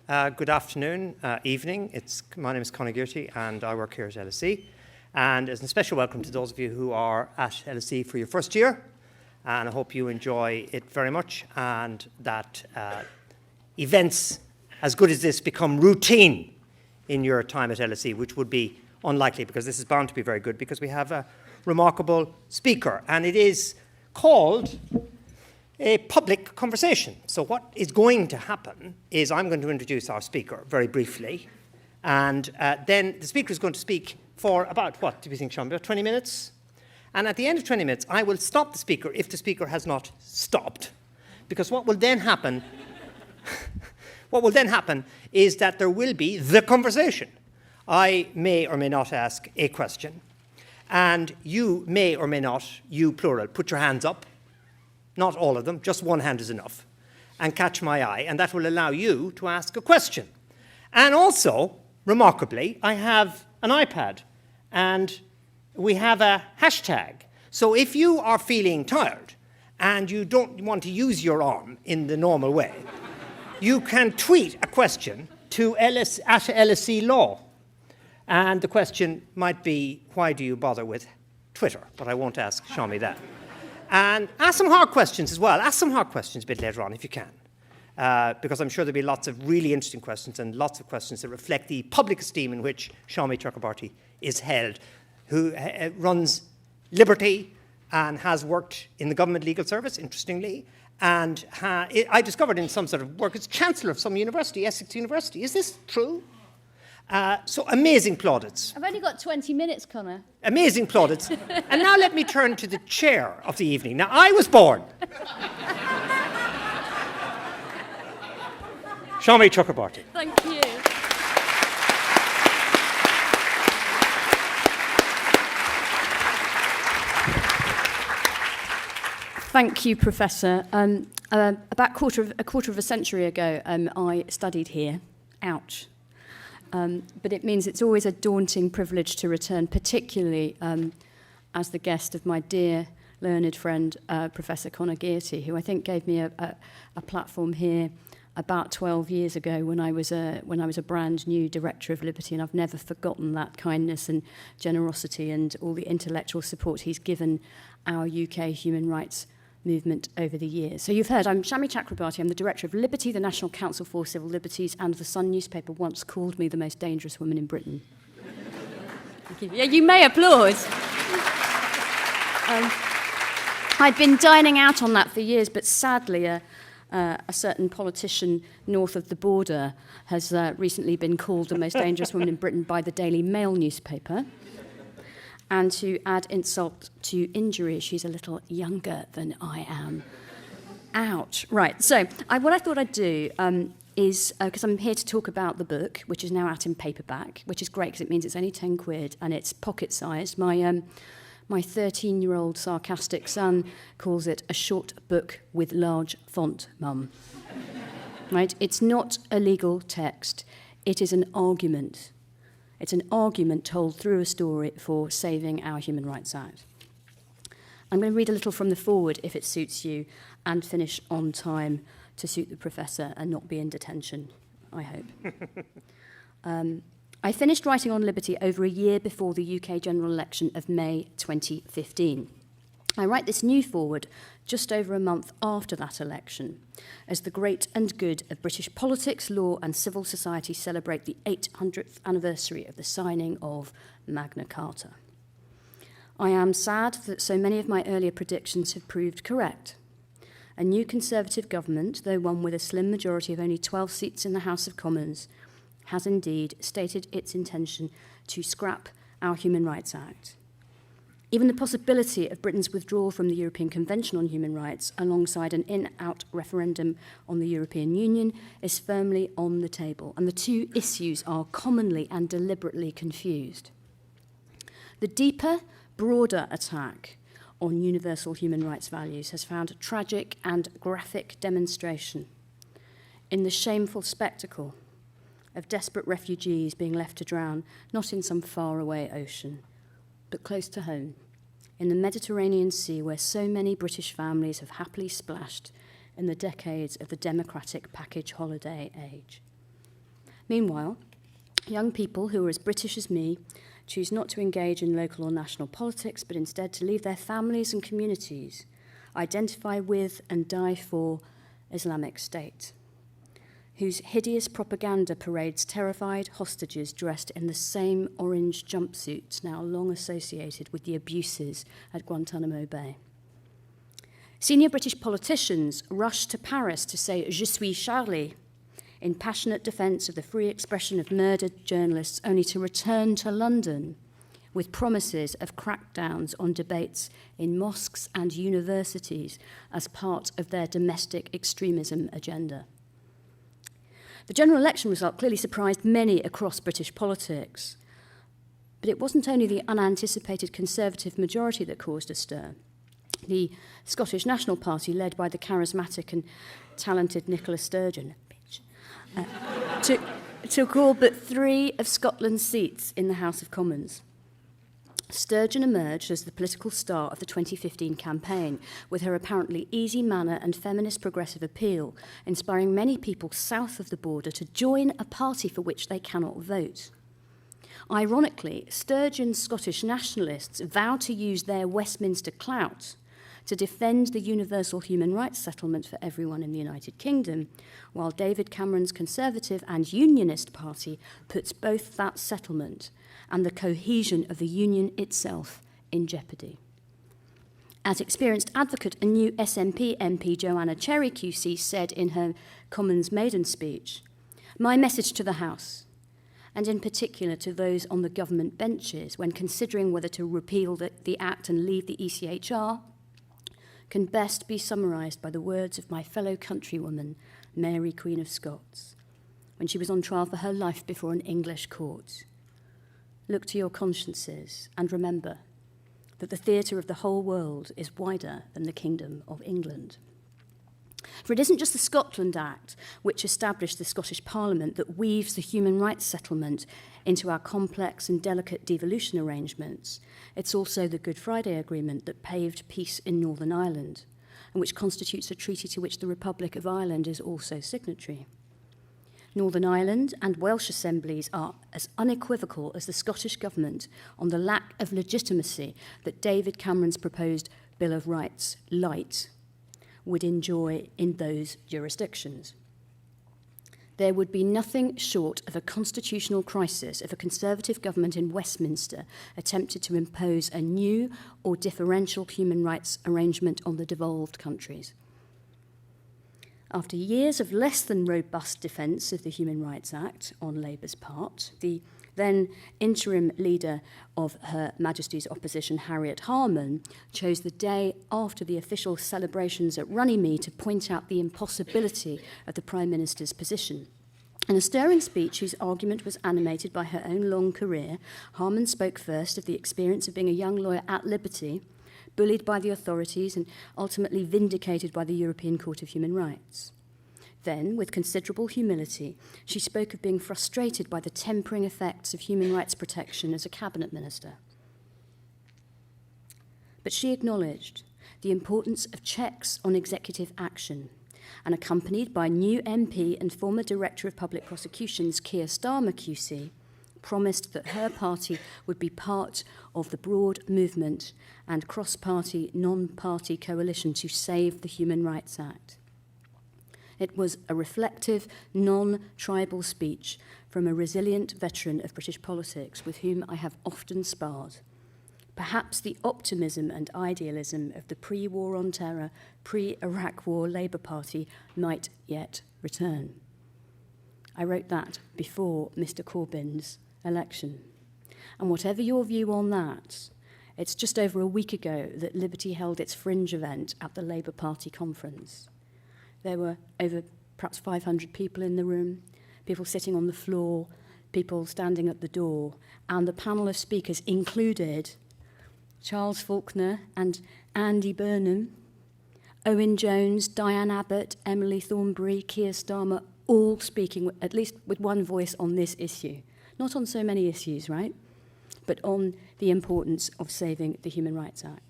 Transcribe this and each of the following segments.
Good afternoon, evening. My name is Conor Gearty and I work here at LSE. And as a special welcome to those of you who are at LSE for your first year. And I hope you enjoy it very much and that events as good as this become routine in your time at LSE, which would be unlikely because this is bound to be very good because we have a remarkable speaker. And it is called a public conversation. So what is going to happen is I'm going to introduce our speaker very briefly, and then the speaker is going to speak for about, what do you think, Shami, about 20 minutes? And at the end of 20 minutes, I will stop the speaker if the speaker has not stopped. Because what will then happen, is that there will be the conversation. I may or may not ask a question, and you may or may not, you plural, put your hands up. Not all of them, just one hand is enough, and catch my eye, and that will allow you to ask a question. And also, remarkably, I have an iPad, and we have a hashtag. So if you are feeling tired, and you don't want to use your arm in the normal way, you can tweet a question to at LSE Law. And the question might be, why do you bother with Twitter? But I won't ask Shami that. And ask some hard questions as well. Ask some hard questions a bit later on if you can. Because I'm sure there'll be lots of really interesting questions and lots of questions that reflect the public esteem in which Shami Chakrabarti is held, who runs Liberty and has worked in the government legal service, interestingly. And I discovered in some sort of work, it's Chancellor of some university, Essex University. Is this true? So amazing plaudits. I've only got 20 minutes, Conor. Amazing plaudits. And now let me turn to the chair of the evening. Now, I was born. Shami Chakrabarti. Thank you. Thank you, Professor. About a quarter of a century ago, I studied here. Ouch. But it means it's always a daunting privilege to return, particularly as the guest of my dear learned friend, Professor Conor Gearty, who I think gave me a platform here about 12 years ago when I was a brand new director of Liberty, and I've never forgotten that kindness and generosity and all the intellectual support he's given our UK human rights movement over the years. So you've heard, I'm Shami Chakrabarti. I'm the director of Liberty, the National Council for Civil Liberties, and the Sun newspaper once called me the most dangerous woman in Britain. Yeah, you may applaud. I'd been dining out on that for years, but sadly a certain politician north of the border has recently been called the most dangerous woman in Britain by the Daily Mail newspaper. And to add insult to injury, she's a little younger than I am. Ouch. Right, so what I thought I'd do is, because I'm here to talk about the book, which is now out in paperback, which is great because it means it's only 10 quid and it's pocket-sized. My 13-year-old sarcastic son calls it a short book with large font, Mum. Right? It's not a legal text. It is an argument. It's an argument told through a story for saving our Human Rights Act. I'm going to read a little from the foreword, if it suits you, and finish on time to suit the professor and not be in detention, I hope. I finished writing On Liberty over a year before the UK general election of May 2015. I write this new foreword just over a month after that election, as the great and good of British politics, law and civil society celebrate the 800th anniversary of the signing of Magna Carta. I am sad that so many of my earlier predictions have proved correct. A new Conservative government, though one with a slim majority of only 12 seats in the House of Commons, has indeed stated its intention to scrap our Human Rights Act. Even the possibility of Britain's withdrawal from the European Convention on Human Rights, alongside an in-out referendum on the European Union, is firmly on the table, and the two issues are commonly and deliberately confused. The deeper, broader attack on universal human rights values has found tragic and graphic demonstration in the shameful spectacle of desperate refugees being left to drown, not in some faraway ocean, but close to home, in the Mediterranean Sea, where so many British families have happily splashed in the decades of the democratic package holiday age. Meanwhile, young people who are as British as me choose not to engage in local or national politics, but instead to leave their families and communities, identify with and die for Islamic State, whose hideous propaganda parades terrified hostages dressed in the same orange jumpsuits now long associated with the abuses at Guantanamo Bay. Senior British politicians rushed to Paris to say "Je suis Charlie" in passionate defence of the free expression of murdered journalists, only to return to London with promises of crackdowns on debates in mosques and universities as part of their domestic extremism agenda. The general election result clearly surprised many across British politics, but it wasn't only the unanticipated Conservative majority that caused a stir. The Scottish National Party, led by the charismatic and talented Nicola Sturgeon, took all but 3 of Scotland's seats in the House of Commons. Sturgeon emerged as the political star of the 2015 campaign, with her apparently easy manner and feminist progressive appeal, inspiring many people south of the border to join a party for which they cannot vote. Ironically, Sturgeon's Scottish nationalists vowed to use their Westminster clout to defend the universal human rights settlement for everyone in the United Kingdom, while David Cameron's Conservative and Unionist Party puts both that settlement and the cohesion of the Union itself in jeopardy. As experienced advocate and new SNP MP Joanna Cherry QC said in her Commons maiden speech, "My message to the House, and in particular to those on the government benches when considering whether to repeal the Act and leave the ECHR, can best be summarised by the words of my fellow countrywoman, Mary, Queen of Scots, when she was on trial for her life before an English court. Look to your consciences and remember that the theatre of the whole world is wider than the Kingdom of England. For it isn't just the Scotland Act, which established the Scottish Parliament, that weaves the human rights settlement into our complex and delicate devolution arrangements. It's also the Good Friday Agreement that paved peace in Northern Ireland, and which constitutes a treaty to which the Republic of Ireland is also signatory. Northern Ireland and Welsh assemblies are as unequivocal as the Scottish Government on the lack of legitimacy that David Cameron's proposed Bill of Rights, light, would enjoy in those jurisdictions. There would be nothing short of a constitutional crisis if a Conservative government in Westminster attempted to impose a new or differential human rights arrangement on the devolved countries. After years of less than robust defence of the Human Rights Act on Labour's part, the then interim leader of Her Majesty's opposition, Harriet Harman, chose the day after the official celebrations at Runnymede to point out the impossibility of the Prime Minister's position. In a stirring speech whose argument was animated by her own long career, Harman spoke first of the experience of being a young lawyer at Liberty, bullied by the authorities and ultimately vindicated by the European Court of Human Rights. Then, with considerable humility, she spoke of being frustrated by the tempering effects of human rights protection as a cabinet minister. But she acknowledged the importance of checks on executive action, and accompanied by new MP and former Director of Public Prosecutions, Keir Starmer QC, promised that her party would be part of the broad movement and cross-party, non-party coalition to save the Human Rights Act. It was a reflective, non-tribal speech from a resilient veteran of British politics with whom I have often sparred. Perhaps the optimism and idealism of the pre-war on terror, pre-Iraq War Labour Party might yet return. I wrote that before Mr. Corbyn's election. And whatever your view on that, it's just over a week ago that Liberty held its fringe event at the Labour Party conference. There were over perhaps 500 people in the room, people sitting on the floor, people standing at the door, and the panel of speakers included Charles Faulkner and Andy Burnham, Owen Jones, Diane Abbott, Emily Thornberry, Keir Starmer, all speaking at least with one voice on this issue. Not on so many issues, right? But on the importance of saving the Human Rights Act.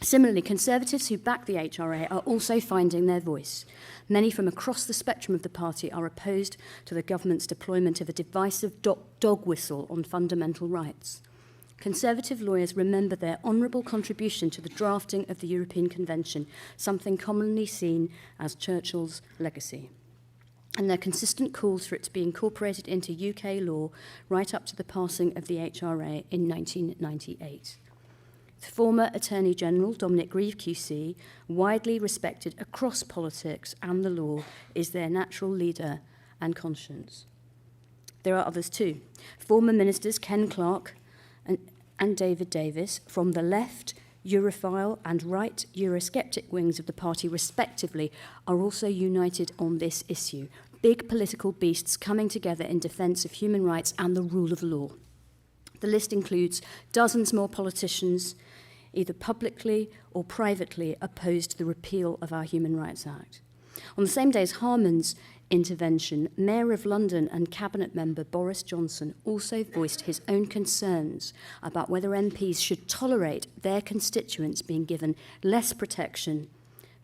Similarly, Conservatives who back the HRA are also finding their voice. Many from across the spectrum of the party are opposed to the government's deployment of a divisive dog whistle on fundamental rights. Conservative lawyers remember their honourable contribution to the drafting of the European Convention, something commonly seen as Churchill's legacy, and their consistent calls for it to be incorporated into UK law right up to the passing of the HRA in 1998. The former Attorney General, Dominic Grieve QC, widely respected across politics and the law, is their natural leader and conscience. There are others too. Former ministers Ken Clarke and David Davis, from the left, Europhile and right Eurosceptic wings of the party respectively, are also united on this issue. Big political beasts coming together in defence of human rights and the rule of law. The list includes dozens more politicians, either publicly or privately, opposed to the repeal of our Human Rights Act. On the same day as Harman's intervention, Mayor of London and Cabinet member Boris Johnson also voiced his own concerns about whether MPs should tolerate their constituents being given less protection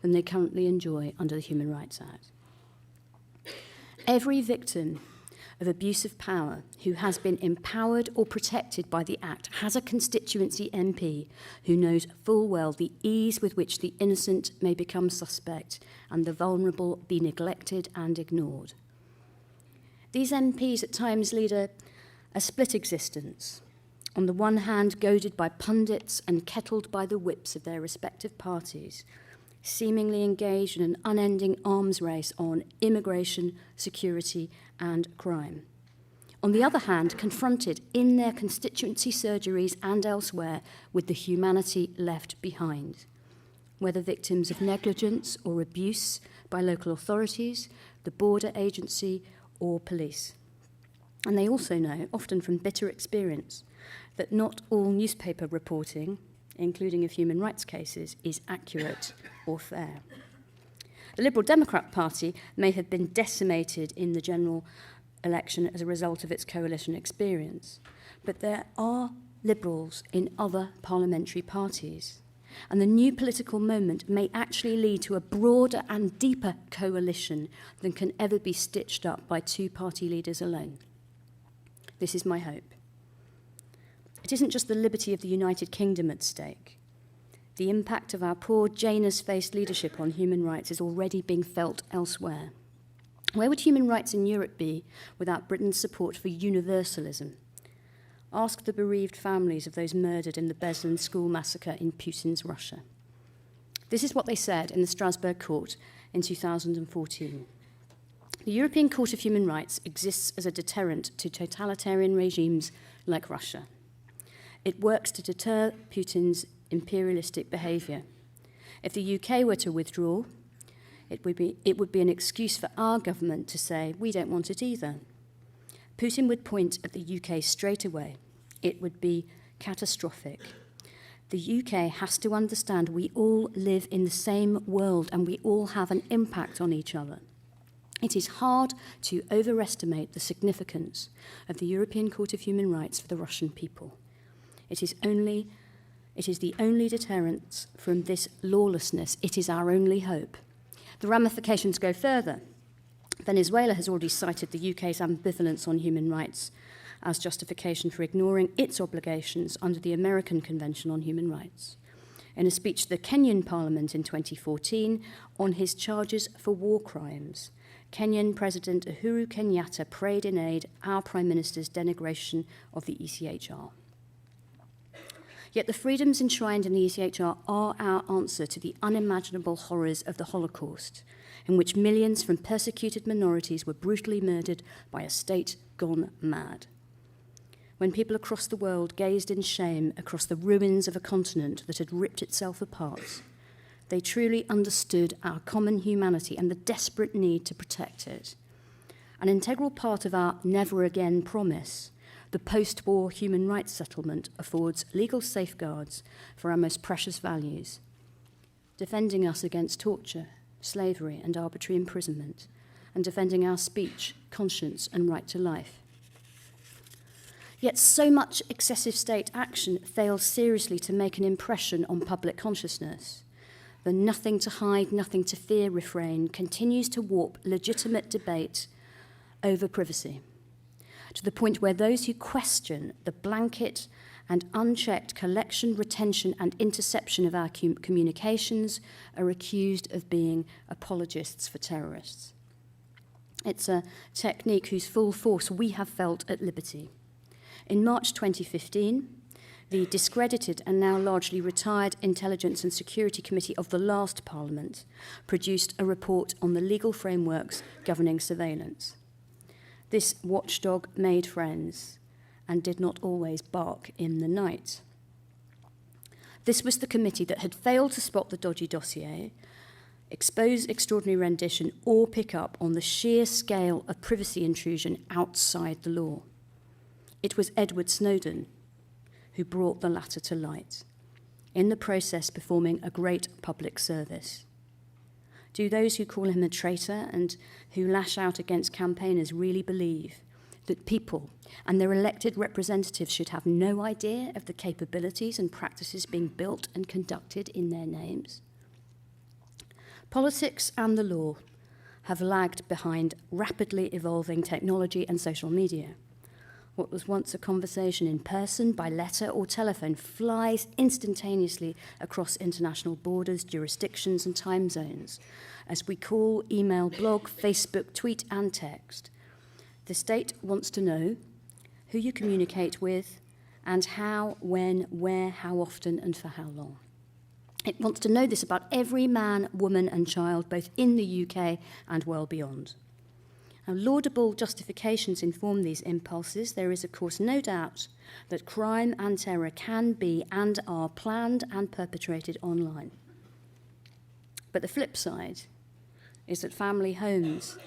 than they currently enjoy under the Human Rights Act. Every victim of abuse of power who has been empowered or protected by the Act has a constituency MP who knows full well the ease with which the innocent may become suspect and the vulnerable be neglected and ignored. These MPs at times lead a split existence. On the one hand, goaded by pundits and kettled by the whips of their respective parties, seemingly engaged in an unending arms race on immigration, security, and crime. On the other hand, confronted in their constituency surgeries and elsewhere with the humanity left behind, whether victims of negligence or abuse by local authorities, the border agency, or police. And they also know, often from bitter experience, that not all newspaper reporting, including of human rights cases, is accurate or fair. The Liberal Democrat Party may have been decimated in the general election as a result of its coalition experience, but there are Liberals in other parliamentary parties, and the new political moment may actually lead to a broader and deeper coalition than can ever be stitched up by two party leaders alone. This is my hope. It isn't just the liberty of the United Kingdom at stake. The impact of our poor Janus-faced leadership on human rights is already being felt elsewhere. Where would human rights in Europe be without Britain's support for universalism? Ask the bereaved families of those murdered in the Beslan school massacre in Putin's Russia. This is what they said in the Strasbourg court in 2014. The European Court of Human Rights exists as a deterrent to totalitarian regimes like Russia. It works to deter Putin's imperialistic behaviour. If the UK were to withdraw, it would be an excuse for our government to say, we don't want it either. Putin would point at the UK straight away. It would be catastrophic. The UK has to understand we all live in the same world and we all have an impact on each other. It is hard to overestimate the significance of the European Court of Human Rights for the Russian people. It is the only deterrent from this lawlessness. It is our only hope. The ramifications go further. Venezuela has already cited the UK's ambivalence on human rights as justification for ignoring its obligations under the American Convention on Human Rights. In a speech to the Kenyan Parliament in 2014 on his charges for war crimes, Kenyan President Uhuru Kenyatta prayed in aid our Prime Minister's denigration of the ECHR. Yet the freedoms enshrined in the ECHR are our answer to the unimaginable horrors of the Holocaust, in which millions from persecuted minorities were brutally murdered by a state gone mad. When people across the world gazed in shame across the ruins of a continent that had ripped itself apart, they truly understood our common humanity and the desperate need to protect it. An integral part of our never again promise, the post-war human rights settlement affords legal safeguards for our most precious values, defending us against torture, slavery, and arbitrary imprisonment, and defending our speech, conscience, and right to life. Yet so much excessive state action fails seriously to make an impression on public consciousness. The nothing to hide, nothing to fear refrain continues to warp legitimate debate over privacy, to the point where those who question the blanket and unchecked collection, retention and interception of our communications are accused of being apologists for terrorists. It's a technique whose full force we have felt at Liberty. In March 2015, the discredited and now largely retired Intelligence and Security Committee of the last Parliament produced a report on the legal frameworks governing surveillance. This watchdog made friends and did not always bark in the night. This was the committee that had failed to spot the dodgy dossier, expose extraordinary rendition, or pick up on the sheer scale of privacy intrusion outside the law. It was Edward Snowden who brought the latter to light, in the process performing a great public service. Do those who call him a traitor and who lash out against campaigners really believe that people and their elected representatives should have no idea of the capabilities and practices being built and conducted in their names? Politics and the law have lagged behind rapidly evolving technology and social media. What was once a conversation in person, by letter or telephone flies instantaneously across international borders, jurisdictions and time zones as we call, email, blog, Facebook, tweet and text. The state wants to know who you communicate with and how, when, where, how often and for how long. It wants to know this about every man, woman and child, both in the UK and well beyond. Now, laudable justifications inform these impulses. There is, of course, no doubt that crime and terror can be and are planned and perpetrated online. But the flip side is that family homes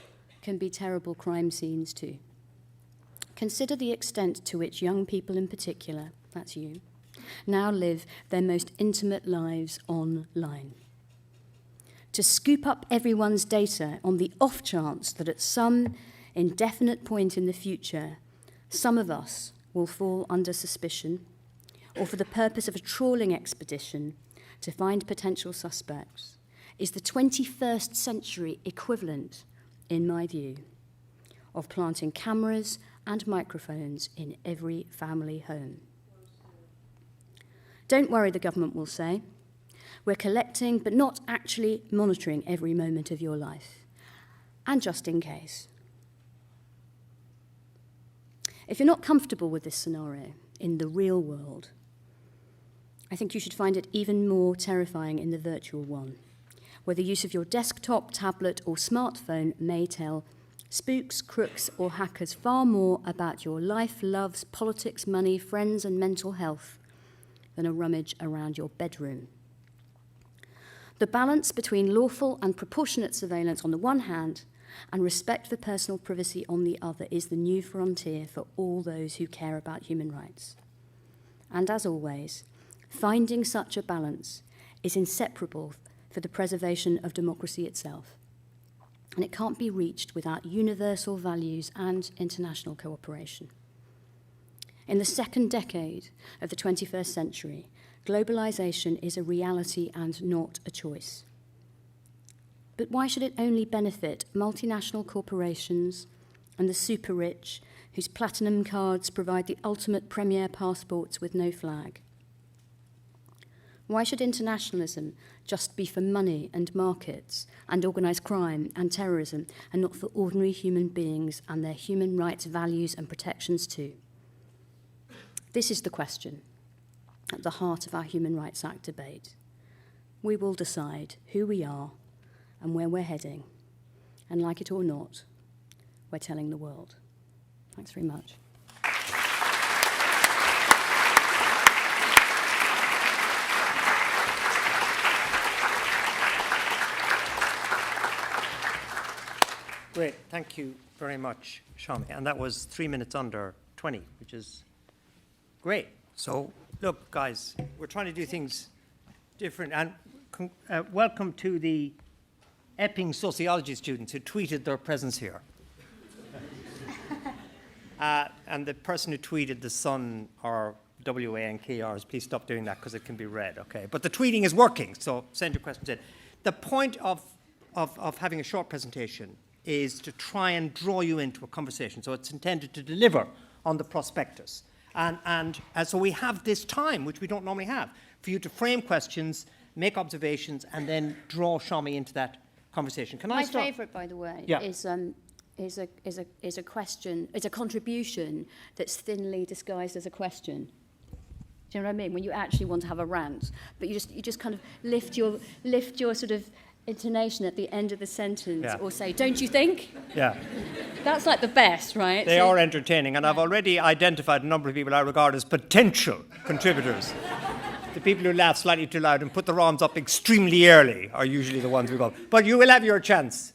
can be terrible crime scenes too. Consider the extent to which young people in particular, that's you, now live their most intimate lives online. To scoop up everyone's data on the off chance that at some indefinite point in the future, some of us will fall under suspicion, or for the purpose of a trawling expedition to find potential suspects, is the 21st century equivalent, in my view, of planting cameras and microphones in every family home. Don't worry, the government will say. We're collecting, but not actually monitoring every moment of your life. And just in case. If you're not comfortable with this scenario in the real world, I think you should find it even more terrifying in the virtual one, where the use of your desktop, tablet, or smartphone may tell spooks, crooks, or hackers far more about your life, loves, politics, money, friends, and mental health than a rummage around your bedroom. The balance between lawful and proportionate surveillance on the one hand and respect for personal privacy on the other is the new frontier for all those who care about human rights. And as always, finding such a balance is inseparable for the preservation of democracy itself. And it can't be reached without universal values and international cooperation. In the second decade of the 21st century, globalization is a reality and not a choice. But why should it only benefit multinational corporations and the super rich whose platinum cards provide the ultimate premier passports with no flag? Why should internationalism just be for money and markets and organised crime and terrorism and not for ordinary human beings and their human rights, values and protections too? This is the question at the heart of our Human Rights Act debate. We will decide who we are and where we're heading, and like it or not, we're telling the world. Thanks very much. Great, thank you very much, Shami. And that was 3 minutes under 20, which is great. So, look, guys, we're trying to do things different. And welcome to the Epping sociology students who tweeted their presence here. And the person who tweeted the Sun or WANKRs, please stop doing that because it can be read, okay? But the tweeting is working, so send your questions in. The point of having a short presentation is to try and draw you into a conversation. So it's intended to deliver on the prospectus. And so we have this time, which we don't normally have, for you to frame questions, make observations, and then draw Shami into that conversation. Can I start? My favourite, by the way, Yeah. is a question, is a contribution that's thinly disguised as a question. Do you know what I mean? When you actually want to have a rant, but you just kind of lift your sort of intonation at the end of the sentence, Yeah. or say, "Don't you think?" Yeah. That's like the best, right? They are entertaining, and I've already identified a number of people I regard as potential contributors. The people who laugh slightly too loud and put their arms up extremely early are usually the ones we go. But you will have your chance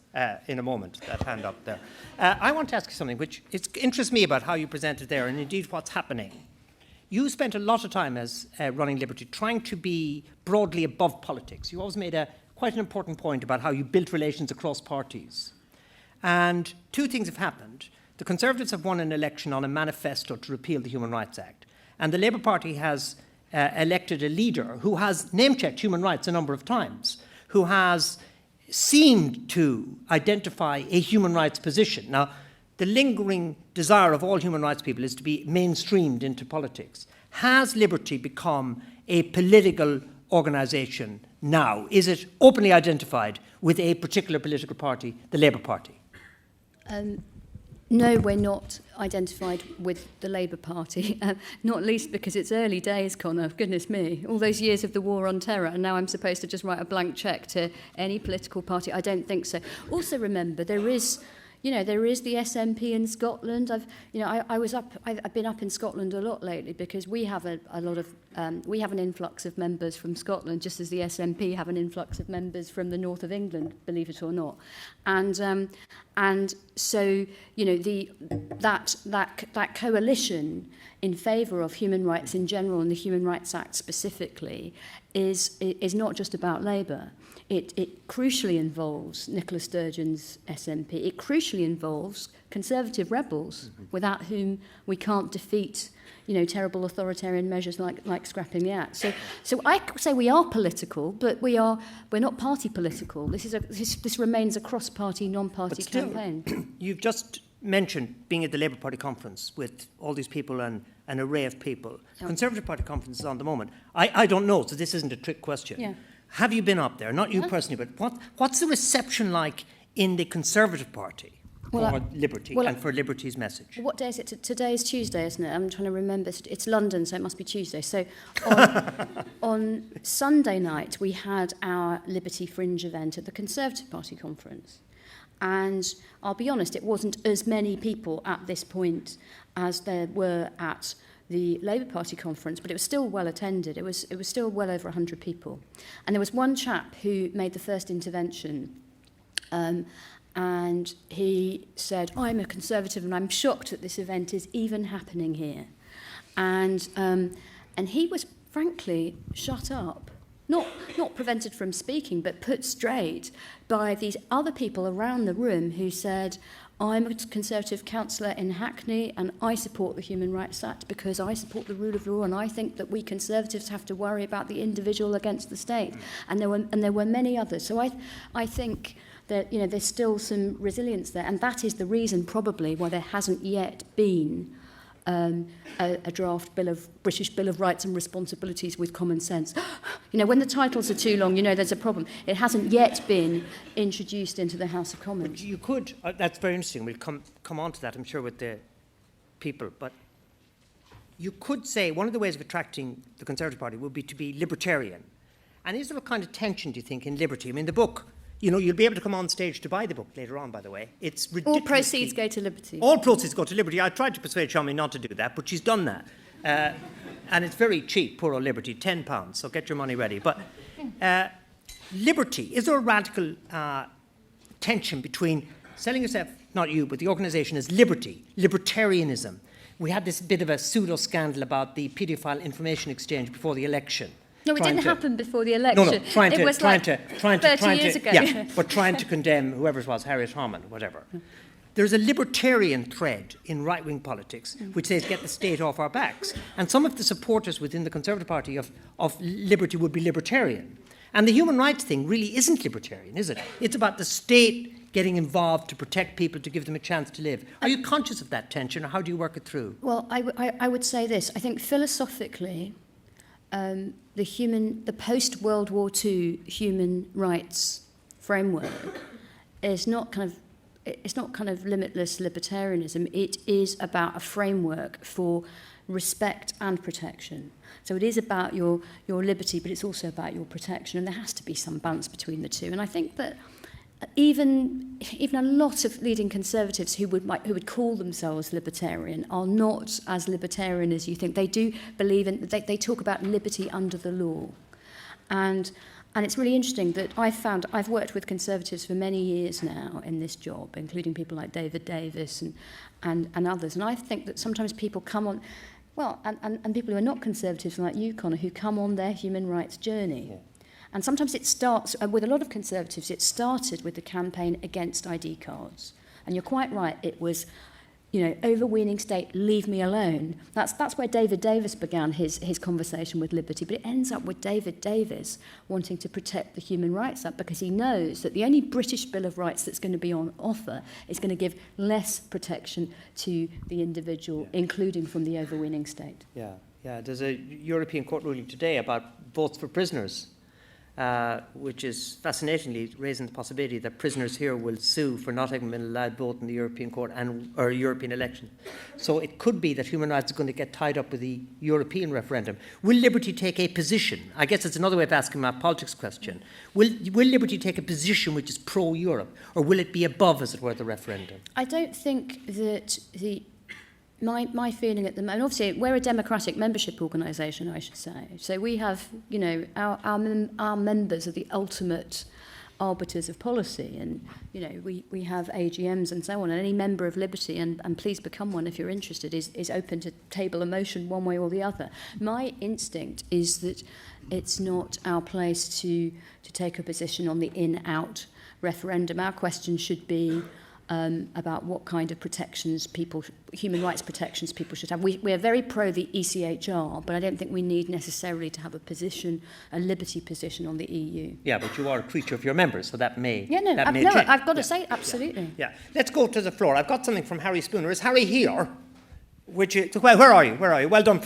in a moment, that hand up there. I want to ask you something which interests me about how you presented there, and indeed what's happening. You spent a lot of time as running Liberty trying to be broadly above politics. You always made quite an important point about how you built relations across parties. And two things have happened. The Conservatives have won an election on a manifesto to repeal the Human Rights Act. And the Labour Party has elected a leader who has name-checked human rights a number of times, who has seemed to identify a human rights position. Now, the lingering desire of all human rights people is to be mainstreamed into politics. Has Liberty become a political organisation now? Is it openly identified with a particular political party, the Labour Party? No, we're not identified with the Labour Party, not least because it's early days, Conor, goodness me, all those years of the war on terror, and now I'm supposed to just write a blank cheque to any political party. I don't think so. Also remember, there is the SNP in Scotland. I've been up in Scotland a lot lately because we have we have an influx of members from Scotland, just as the SNP have an influx of members from the north of England, believe it or not. And so that coalition in favour of human rights in general and the Human Rights Act specifically is not just about Labour. It crucially involves Nicola Sturgeon's SNP. It crucially involves Conservative rebels, without whom we can't defeat, terrible authoritarian measures like scrapping the Act. So I say we are political, but we're not party political. This remains a cross-party, non-party campaign. You've just mentioned being at the Labour Party conference with all these people and an array of people. Yeah. Conservative Party conference is on the moment. I don't know, so this isn't a trick question. Yeah. Have you been up there? Not you personally, but what's the reception like in the Conservative Party for Liberty and for Liberty's message? What day is it? Today is Tuesday, isn't it? I'm trying to remember. It's London, so it must be Tuesday. So on Sunday night, we had our Liberty Fringe event at the Conservative Party conference. And I'll be honest, it wasn't as many people at this point as there were at the Labour Party conference, but it was still well attended. It was still well over 100 people. And there was one chap who made the first intervention, and he said, "I'm a Conservative and I'm shocked that this event is even happening here." And he was frankly shut up. Not prevented from speaking, but put straight by these other people around the room who said, "I'm a Conservative councillor in Hackney and I support the Human Rights Act because I support the rule of law and I think that we Conservatives have to worry about the individual against the state." And there were many others. So I think that there's still some resilience there, and that is the reason probably why there hasn't yet been a draft British Bill of Rights and Responsibilities with common sense. When the titles are too long, there's a problem. It hasn't yet been introduced into the House of Commons. But you could, that's very interesting. We'll come on to that, I'm sure, with the people. But you could say one of the ways of attracting the Conservative Party would be to be libertarian. And is there a kind of tension, do you think, in Liberty? I mean, the book, you'll be able to come on stage to buy the book later on, by the way. It's ridiculous. All proceeds go to Liberty. All proceeds go to Liberty. I tried to persuade Shami not to do that, but she's done that. And it's very cheap, poor old Liberty, £10, so get your money ready. But Liberty, is there a radical tension between selling yourself, not you, but the organisation as Liberty, libertarianism? We had this bit of a pseudo-scandal about the paedophile information exchange before the election. No, it didn't happen before the election. No, trying to 30 years ago. Yeah, but trying to condemn whoever it was, Harriet Harman, whatever. there's a libertarian thread in right-wing politics which says get the state off our backs. And some of the supporters within the Conservative Party of liberty would be libertarian. And the human rights thing really isn't libertarian, is it? It's about the state getting involved to protect people, to give them a chance to live. Are you conscious of that tension, or how do you work it through? Well, I would say this. I think philosophically, the post-World War II human rights framework is not kind of limitless libertarianism. It is about a framework for respect and protection. So it is about your liberty, but it's also about your protection, and there has to be some balance between the two. And I think that even a lot of leading conservatives who would call themselves libertarian are not as libertarian as you think. They do believe in, they talk about liberty under the law. And it's really interesting that I've worked with conservatives for many years now in this job, including people like David Davis and others. And I think that sometimes people come on, and people who are not conservatives like you, Conor, who come on their human rights journey. Yeah. And sometimes it starts, with a lot of conservatives, it started with the campaign against ID cards. And you're quite right, it was, overweening state, leave me alone. That's where David Davis began his conversation with liberty. But it ends up with David Davis wanting to protect the Human Rights Act because he knows that the only British Bill of Rights that's going to be on offer is going to give less protection to the individual, including from the overweening state. Yeah. There's a European court ruling today about votes for prisoners, which is fascinatingly raising the possibility that prisoners here will sue for not having been allowed vote in the European court or European election. So it could be that human rights are going to get tied up with the European referendum. Will Liberty take a position? I guess it's another way of asking my politics question. Will Liberty take a position which is pro-Europe, or will it be above, as it were, the referendum? I don't think that my feeling at the moment, obviously, we're a democratic membership organisation, I should say. So we have, our members are the ultimate arbiters of policy, and we have AGMs and so on. And any member of Liberty, and please become one if you're interested, is open to table a motion one way or the other. My instinct is that it's not our place to take a position on the in-out referendum. Our question should be about what kind of human rights protections people should have. We are very pro the ECHR, but I don't think we need necessarily to have a liberty position on the EU. Yeah, but you are a creature of your members, so that may change. I've got to say, absolutely. Yeah. Let's go to the floor. I've got something from Harry Spooner. Is Harry here? Where are you? Well done.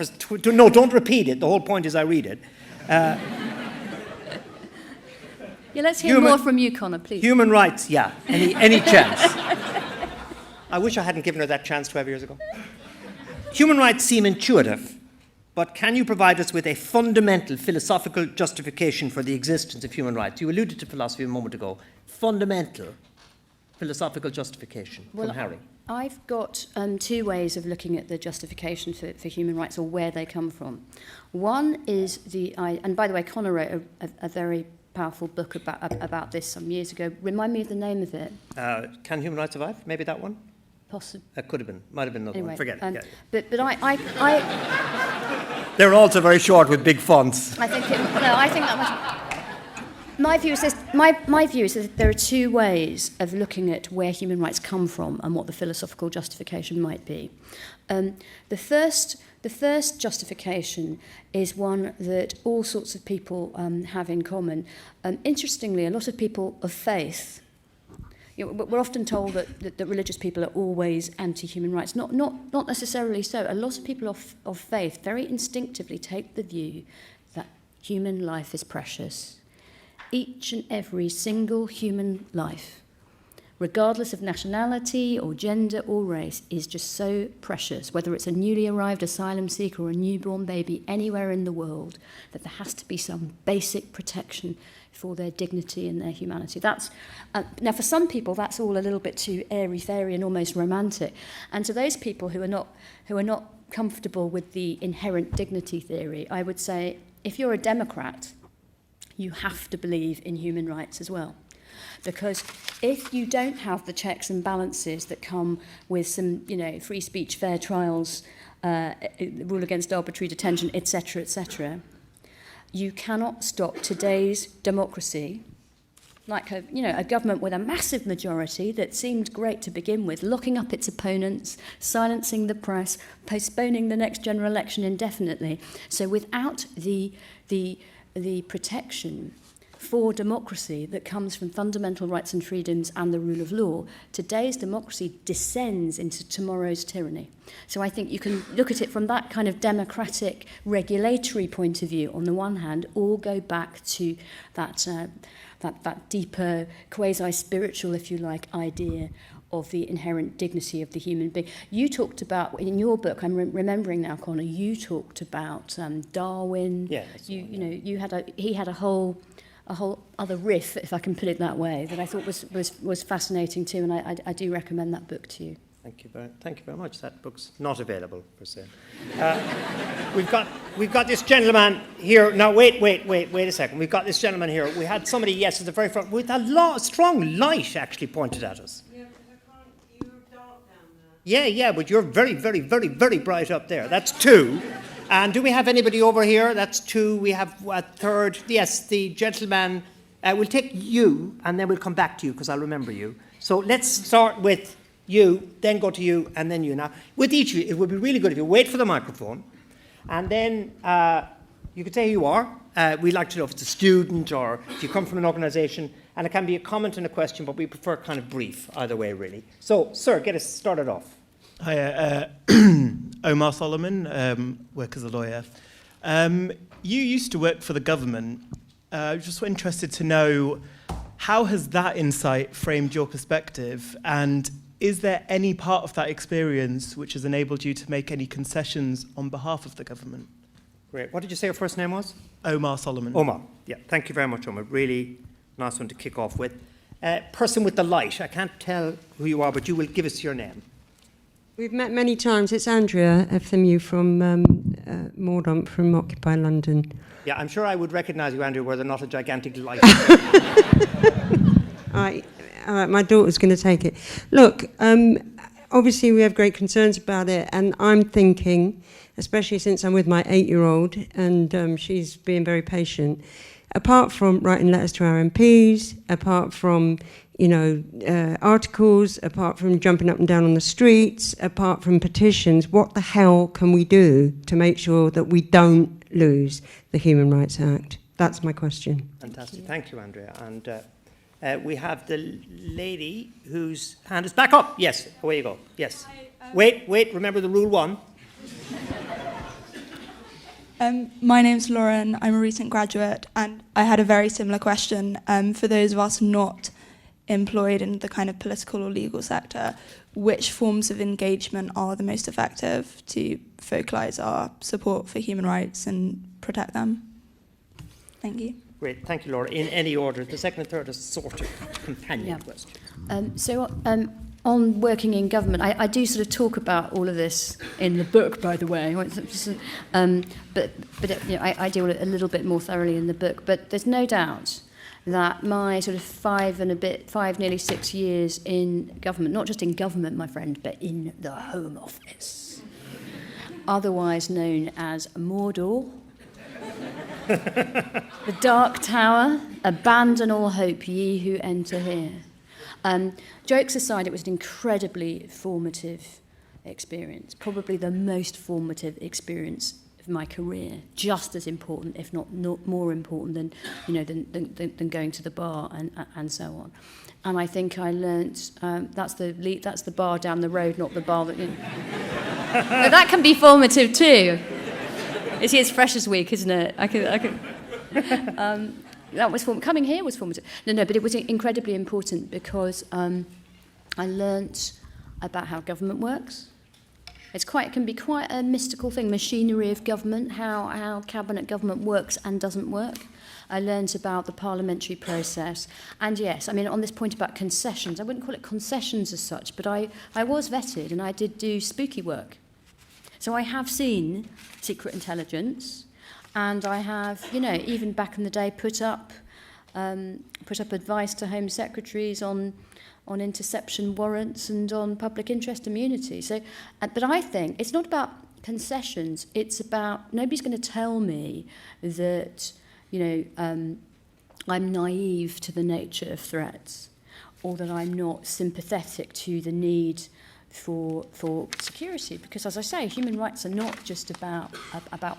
No, don't repeat it. The whole point is I read it. Yeah, let's hear more from you, Conor, please. Human rights, yeah. Any chance? I wish I hadn't given her that chance 12 years ago. Human rights seem intuitive, but can you provide us with a fundamental philosophical justification for the existence of human rights? You alluded to philosophy a moment ago. Fundamental philosophical justification from Harry. I've got two ways of looking at the justification for human rights, or where they come from. One is and by the way, Conor wrote a very powerful book about this some years ago. Remind me of the name of it. Can Human Rights Survive? Maybe that one? Possibly. It could have been. Might have been another one. Forget it. But I They're also very short with big fonts. I think that much. My view is that there are two ways of looking at where human rights come from and what the philosophical justification might be. The first justification is one that all sorts of people have in common. Interestingly, a lot of people of faith, we're often told that religious people are always anti-human rights. Not necessarily so. A lot of people of faith very instinctively take the view that human life is precious. Each and every single human life, regardless of nationality or gender or race, is just so precious, whether it's a newly arrived asylum seeker or a newborn baby anywhere in the world, that there has to be some basic protection for their dignity and their humanity. That's now, for some people, that's all a little bit too airy-fairy and almost romantic. And to those people who are not comfortable with the inherent dignity theory, I would say, if you're a Democrat, you have to believe in human rights as well. Because if you don't have the checks and balances that come with some, free speech, fair trials, rule against arbitrary detention, etc., you cannot stop today's democracy like a government with a massive majority that seemed great to begin with, locking up its opponents, silencing the press, postponing the next general election indefinitely. So without the protection for democracy that comes from fundamental rights and freedoms and the rule of law, today's democracy descends into tomorrow's tyranny. So I think you can look at it from that kind of democratic regulatory point of view on the one hand, or go back to that deeper quasi-spiritual, if you like, idea of the inherent dignity of the human being. You talked about, in your book, I'm remembering now, Conor, you talked about Darwin. Yeah. He had a whole other riff, if I can put it that way, that I thought was fascinating too, and I do recommend that book to you. Thank you very much. That book's not available per se. We've got this gentleman here. Now wait a second. We've got this gentleman here. We had somebody, yes, at the very front with a strong light actually pointed at us. Yeah, but you're dark down there. Yeah, but you're very, very, very, very bright up there. That's two. And do we have anybody over here? That's two. We have a third. Yes, the gentleman. We'll take you, and then we'll come back to you because I'll remember you. So let's start with you, then go to you, and then you. Now, with each of you, it would be really good if you wait for the microphone, and then you could say who you are. We'd like to know if it's a student or if you come from an organisation, and it can be a comment and a question, but we prefer kind of brief, either way, really. So, sir, get us started off. Hi, Omar Solomon, work as a lawyer. You used to work for the government. Just interested to know, how has that insight framed your perspective, and is there any part of that experience which has enabled you to make any concessions on behalf of the government? Great. What did you say your first name was? Omar Solomon. Omar. Yeah, thank you very much, Omar. Really nice one to kick off with. Person with the light. I can't tell who you are, but you will give us your name. We've met many times. It's Andrea FMU from Mordaunt from Occupy London. Yeah, I'm sure I would recognise you, Andrew, were there not a gigantic light. All right, my daughter's going to take it. Look, obviously we have great concerns about it, and I'm thinking, especially since I'm with my 8-year-old, and she's being very patient, apart from writing letters to our MPs, apart from articles, apart from jumping up and down on the streets, apart from petitions, what the hell can we do to make sure that we don't lose the Human Rights Act? That's my question. Fantastic. Thank you, Andrea. And we have the lady whose hand is back up. Yes, away you go. Yes. Wait, remember the rule 1. My name's Lauren. I'm a recent graduate, and I had a very similar question. For those of us not employed in the kind of political or legal sector, which forms of engagement are the most effective to focalise our support for human rights and protect them? Thank you. Great. Thank you, Laura. In any order, the second and third are sort of companion questions. On working in government, I do sort of talk about all of this in the book, by the way. I deal with it a little bit more thoroughly in the book. But there's no doubt that my sort of 5, nearly 6 years in government, not just in government, my friend, but in the Home Office, otherwise known as Mordor, the Dark Tower, abandon all hope, ye who enter here. Jokes aside, it was an incredibly formative experience, probably the most formative experience of my career, just as important, if not more important than going to the bar and so on. And I think I learnt that's the bar down the road, not the bar that. But that can be formative too. It's Freshers Week, isn't it? I can. That was coming here was formative. No, but it was incredibly important because I learnt about how government works. It can be quite a mystical thing, machinery of government, how cabinet government works and doesn't work. I learnt about the parliamentary process. And yes, I mean, on this point about concessions, I wouldn't call it concessions as such, but I was vetted and I did do spooky work. So I have seen secret intelligence, and I have, even back in the day, put up advice to Home Secretaries on interception warrants and on public interest immunity. So, but I think it's not about concessions. It's about nobody's going to tell me that I'm naive to the nature of threats, or that I'm not sympathetic to the need for security, because, as I say, human rights are not just about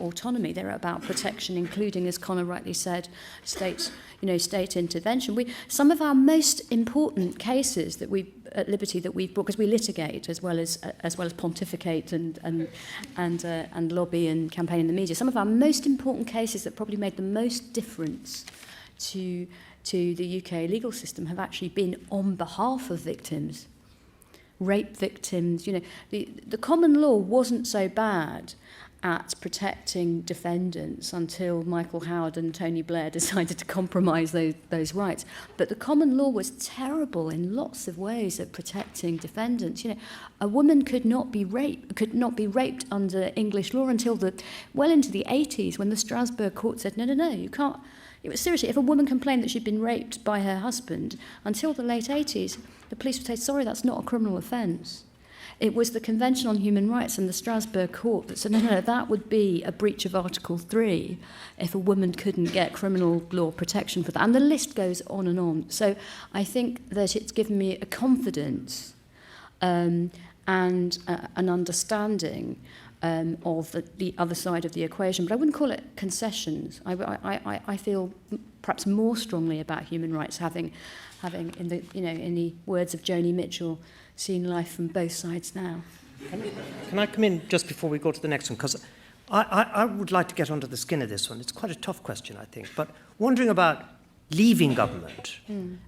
autonomy; they're about protection, including, as Conor rightly said, state intervention. Some of our most important cases that we at Liberty that we've brought, because we litigate as well as pontificate and lobby and campaign in the media. Some of our most important cases that probably made the most difference to the UK legal system have actually been on behalf of victims. Rape victims, the common law wasn't so bad at protecting defendants until Michael Howard and Tony Blair decided to compromise those rights. But the common law was terrible in lots of ways at protecting defendants. A woman could not be raped under English law until well into the 80s, when the Strasbourg court said, no, you can't. It was seriously, if a woman complained that she'd been raped by her husband, until the late 80s, the police would say, sorry, that's not a criminal offence. It was the Convention on Human Rights and the Strasbourg court that said, no, that would be a breach of Article 3 if a woman couldn't get criminal law protection for that. And the list goes on and on. So I think that it's given me a confidence and an understanding of the other side of the equation. But I wouldn't call it concessions. I feel perhaps more strongly about human rights, having in the words of Joni Mitchell, seen life from both sides now. Can I come in just before we go to the next one? Because I would like to get under the skin of this one. It's quite a tough question, I think. But wondering about leaving government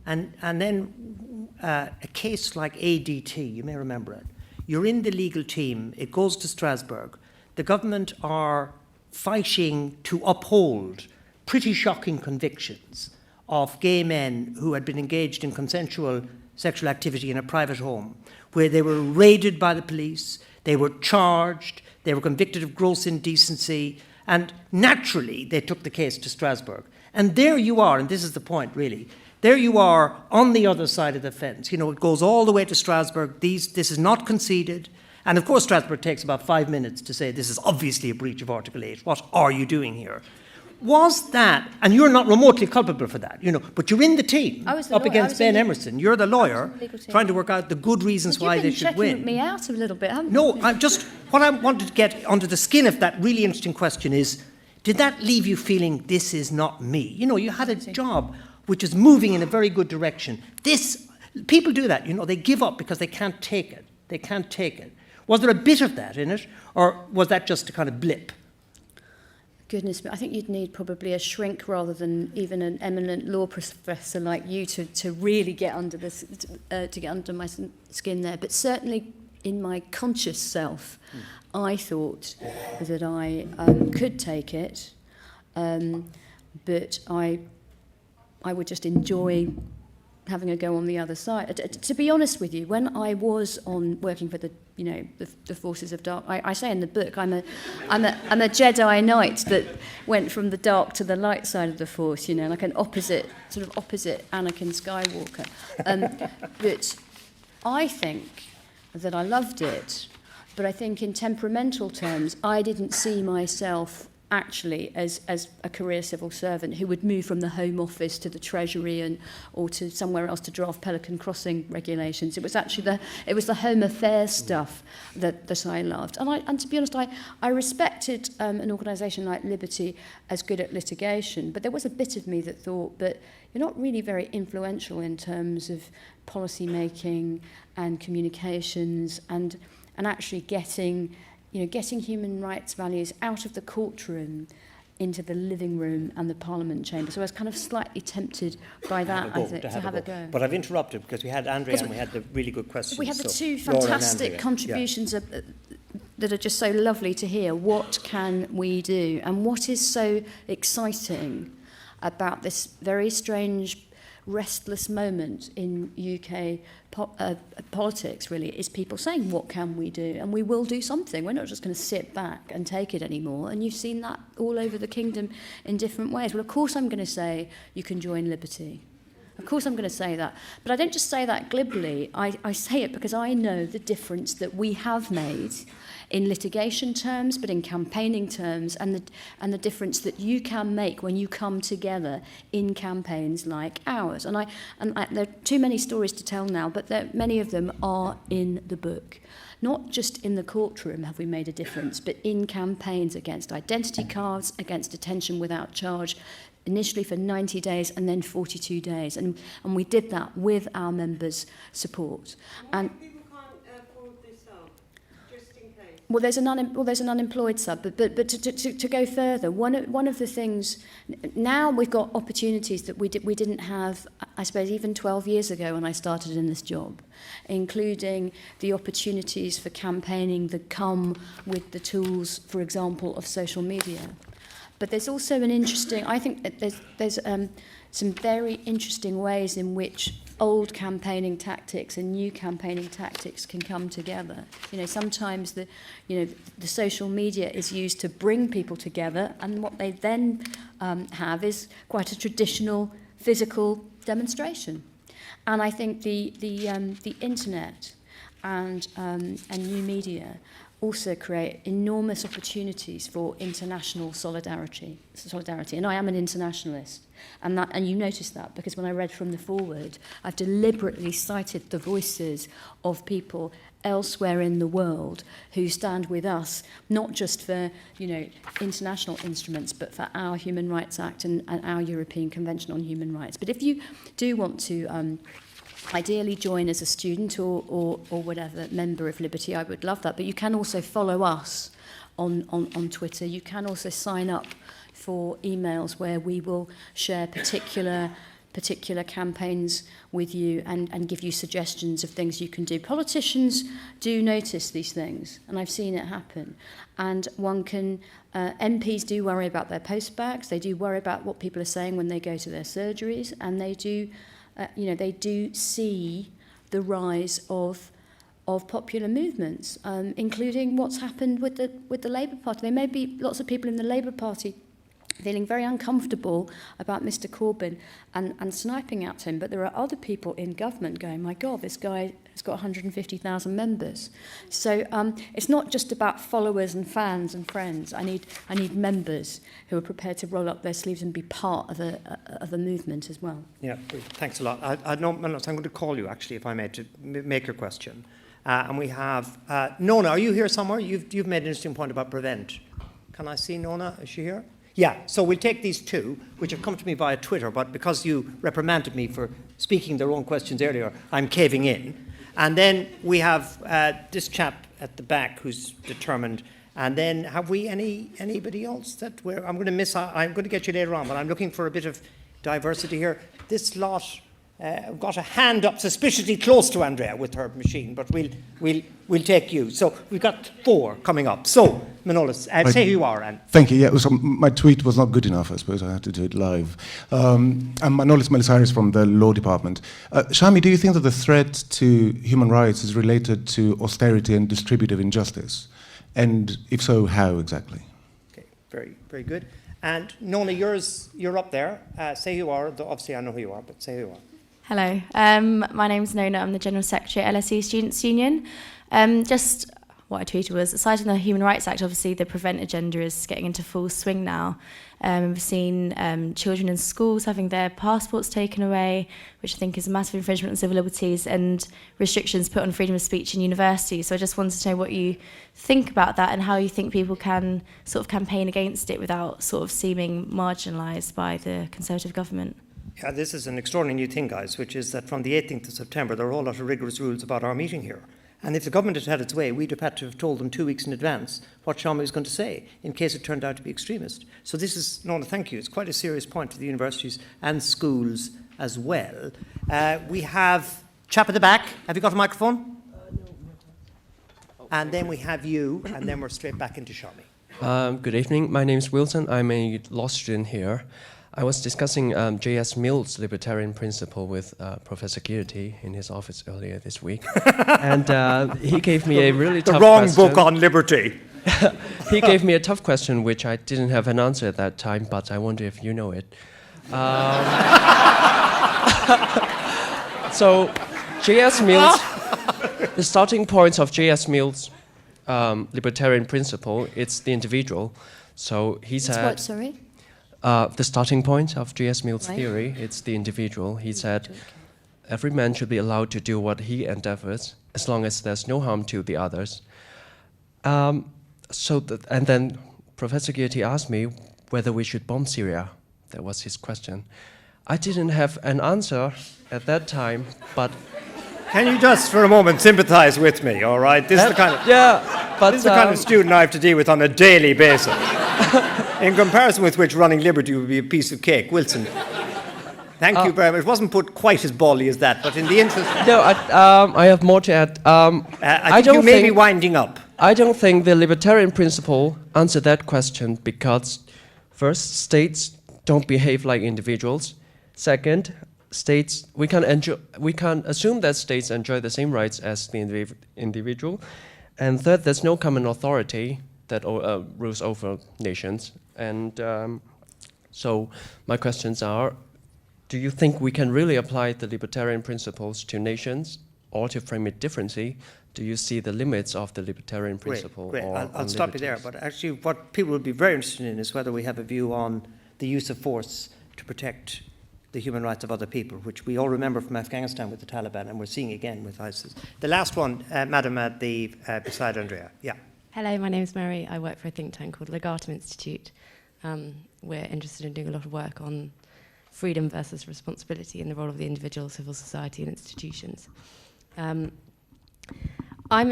and then a case like ADT, you may remember it. You're in the legal team, it goes to Strasbourg. The government are fighting to uphold pretty shocking convictions of gay men who had been engaged in consensual sexual activity in a private home, where they were raided by the police, they were charged, they were convicted of gross indecency, and naturally they took the case to Strasbourg. And there you are, and this is the point really, there you are on the other side of the fence. It goes all the way to Strasbourg. This is not conceded. And of course Strasbourg takes about 5 minutes to say this is obviously a breach of Article 8. What are you doing here? Was that, and you're not remotely culpable for that, but you're in the team up against Ben Emerson. You're the lawyer trying to work out the good reasons why they should win. You've been checking me out a little bit, haven't you? No, what I wanted to get under the skin of that really interesting question is, did that leave you feeling this is not me? You had a job which is moving in a very good direction. People do that, they give up because they can't take it. They can't take it. Was there a bit of that in it, or was that just a kind of blip? Goodness me, I think you'd need probably a shrink rather than even an eminent law professor like you to really get under this, to get under my skin there. But certainly in my conscious self, I thought that I could take it, but I would just enjoy having a go on the other side. To be honest with you, when I was working for the forces of dark, I say in the book, I'm a Jedi Knight that went from the dark to the light side of the Force, like an opposite Anakin Skywalker. But I think that I loved it, but I think in temperamental terms, I didn't see myself actually as a career civil servant who would move from the Home Office to the Treasury or to somewhere else to draft Pelican Crossing regulations. It was actually the Home Affairs stuff that I loved. And to be honest, I respected an organisation like Liberty as good at litigation, but there was a bit of me that thought, but you're not really very influential in terms of policy making and communications and actually getting human rights values out of the courtroom into the living room and the Parliament chamber. So I was kind of slightly tempted by that, I think, to have a go. But I've interrupted because we had Andrea and we had the really good questions. We had the two fantastic contributions that are just so lovely to hear. What can we do? And what is so exciting about this very strange, restless moment in UK politics, really, is people saying, what can we do? And we will do something. We're not just going to sit back and take it anymore. And you've seen that all over the kingdom in different ways. Well, of course I'm going to say you can join Liberty. Of course I'm going to say that. But I don't just say that glibly. I say it because I know the difference that we have made in litigation terms, but in campaigning terms, and the difference that you can make when you come together in campaigns like ours. And there are too many stories to tell now, but many of them are in the book. Not just in the courtroom have we made a difference, but in campaigns against identity cards, against detention without charge, initially for 90 days and then 42 days. And we did that with our members' support. And people can't afford this up, just in case. Well, there's an unemployed sub, but to go further, one of the things now we've got opportunities that we didn't have, I suppose, even 12 years ago when I started in this job, including the opportunities for campaigning that come with the tools, for example, of social media. But there's also an interesting, I think that there's some very interesting ways in which old campaigning tactics and new campaigning tactics can come together. You know, sometimes the social media is used to bring people together, and what they then have is quite a traditional physical demonstration. And I think the internet and new media also create enormous opportunities for international solidarity. And I am an internationalist. And you notice that because when I read from the foreword, I've deliberately cited the voices of people elsewhere in the world who stand with us, not just for international instruments, but for our Human Rights Act and our European Convention on Human Rights. But if you do want to ideally join as a student or whatever member of Liberty, I would love that. But you can also follow us on Twitter. You can also sign up for emails where we will share particular campaigns with you and give you suggestions of things you can do. Politicians do notice these things, and I've seen it happen. And one can, MPs do worry about their postbacks. They do worry about what people are saying when they go to their surgeries, and they do they do see the rise of popular movements, including what's happened with the Labour Party. There may be lots of people in the Labour Party feeling very uncomfortable about Mr Corbyn and sniping at him, but there are other people in government going, my God, this guy has got 150,000 members. So it's not just about followers and fans and friends. I need members who are prepared to roll up their sleeves and be part of a movement as well. Yeah, thanks a lot. I'm going to call you, actually, if I may, to make your question. And we have Nona. Are you here somewhere? You've made an interesting point about prevent. Can I see Nona? Is she here? Yeah, so we'll take these two, which have come to me via Twitter, but because you reprimanded me for speaking their own questions earlier, I'm caving in. And then we have this chap at the back who's determined. And then have we anybody else that I'm going to miss? I'm going to get you later on, but I'm looking for a bit of diversity here. This lot got a hand up suspiciously close to Andrea with her machine, but we'll take you. So we've got 4 coming up. So, Manolis, say who you are. And thank you. Yeah, my tweet was not good enough, I suppose. I had to do it live. I'm Manolis Melisaris from the Law Department. Shami, do you think that the threat to human rights is related to austerity and distributive injustice? And if so, how exactly? Okay, very, very good. And Nona, you're up there. Say who you are. Obviously, I know who you are, but say who you are. Hello, my name's Nona. I'm the General Secretary at LSE Students' Union. Just what I tweeted was, aside from the Human Rights Act, obviously the prevent agenda is getting into full swing now. We've seen children in schools having their passports taken away, which I think is a massive infringement on civil liberties, and restrictions put on freedom of speech in universities. So I just wanted to know what you think about that and how you think people can sort of campaign against it without sort of seeming marginalised by the Conservative government. Yeah, this is an extraordinary new thing, guys, which is that from the 18th of September, there are a whole lot of rigorous rules about our meeting here. And if the government had had its way, we'd have had to have told them 2 weeks in advance what Shami was going to say, in case it turned out to be extremist. So this is, Nona, thank you. It's quite a serious point to the universities and schools as well. We have chap at the back. Have you got a microphone? No. And then we have you, and then we're straight back into Shami. Good evening. My name is Wilson. I'm a law student here. I was discussing J.S. Mill's libertarian principle with Professor Gearty in his office earlier this week. And he gave me a really tough question. The wrong book on liberty. He gave me a tough question, which I didn't have an answer at that time, but I wonder if you know it. So, J.S. Mill's, the starting points of J.S. Mill's libertarian principle, it's the individual. So he said... What, sorry? The starting point of J.S. Mill's Right. theory, it's the individual. He said, every man should be allowed to do what he endeavors, as long as there's no harm to the others. And then Professor Gearty asked me whether we should bomb Syria. That was his question. I didn't have an answer at that time, but... Can you just for a moment sympathize with me, all right? This is the kind of, but this is the kind of student I have to deal with on a daily basis. In comparison with which running Liberty would be a piece of cake. Wilson, thank you very much. It wasn't put quite as bally as that, but in the interest... No, I have more to add. I think you may be winding up. I don't think the libertarian principle answered that question because, first, states don't behave like individuals. Second, states we can assume that states enjoy the same rights as the individual. And third, there's no common authority that rules over nations. And so my questions are, do you think we can really apply the libertarian principles to nations, or to frame it differently, do you see the limits of the libertarian principle? Great. Or I'll stop you there. But actually what people would be very interested in is whether we have a view on the use of force to protect the human rights of other people, which we all remember from Afghanistan with the Taliban, and we're seeing again with ISIS. The last one, Madam, at the beside Andrea. Yeah. Hello, my name is Mary. I work for a think tank called Legatum Institute. We're interested in doing a lot of work on freedom versus responsibility and the role of the individual, civil society and institutions. I'm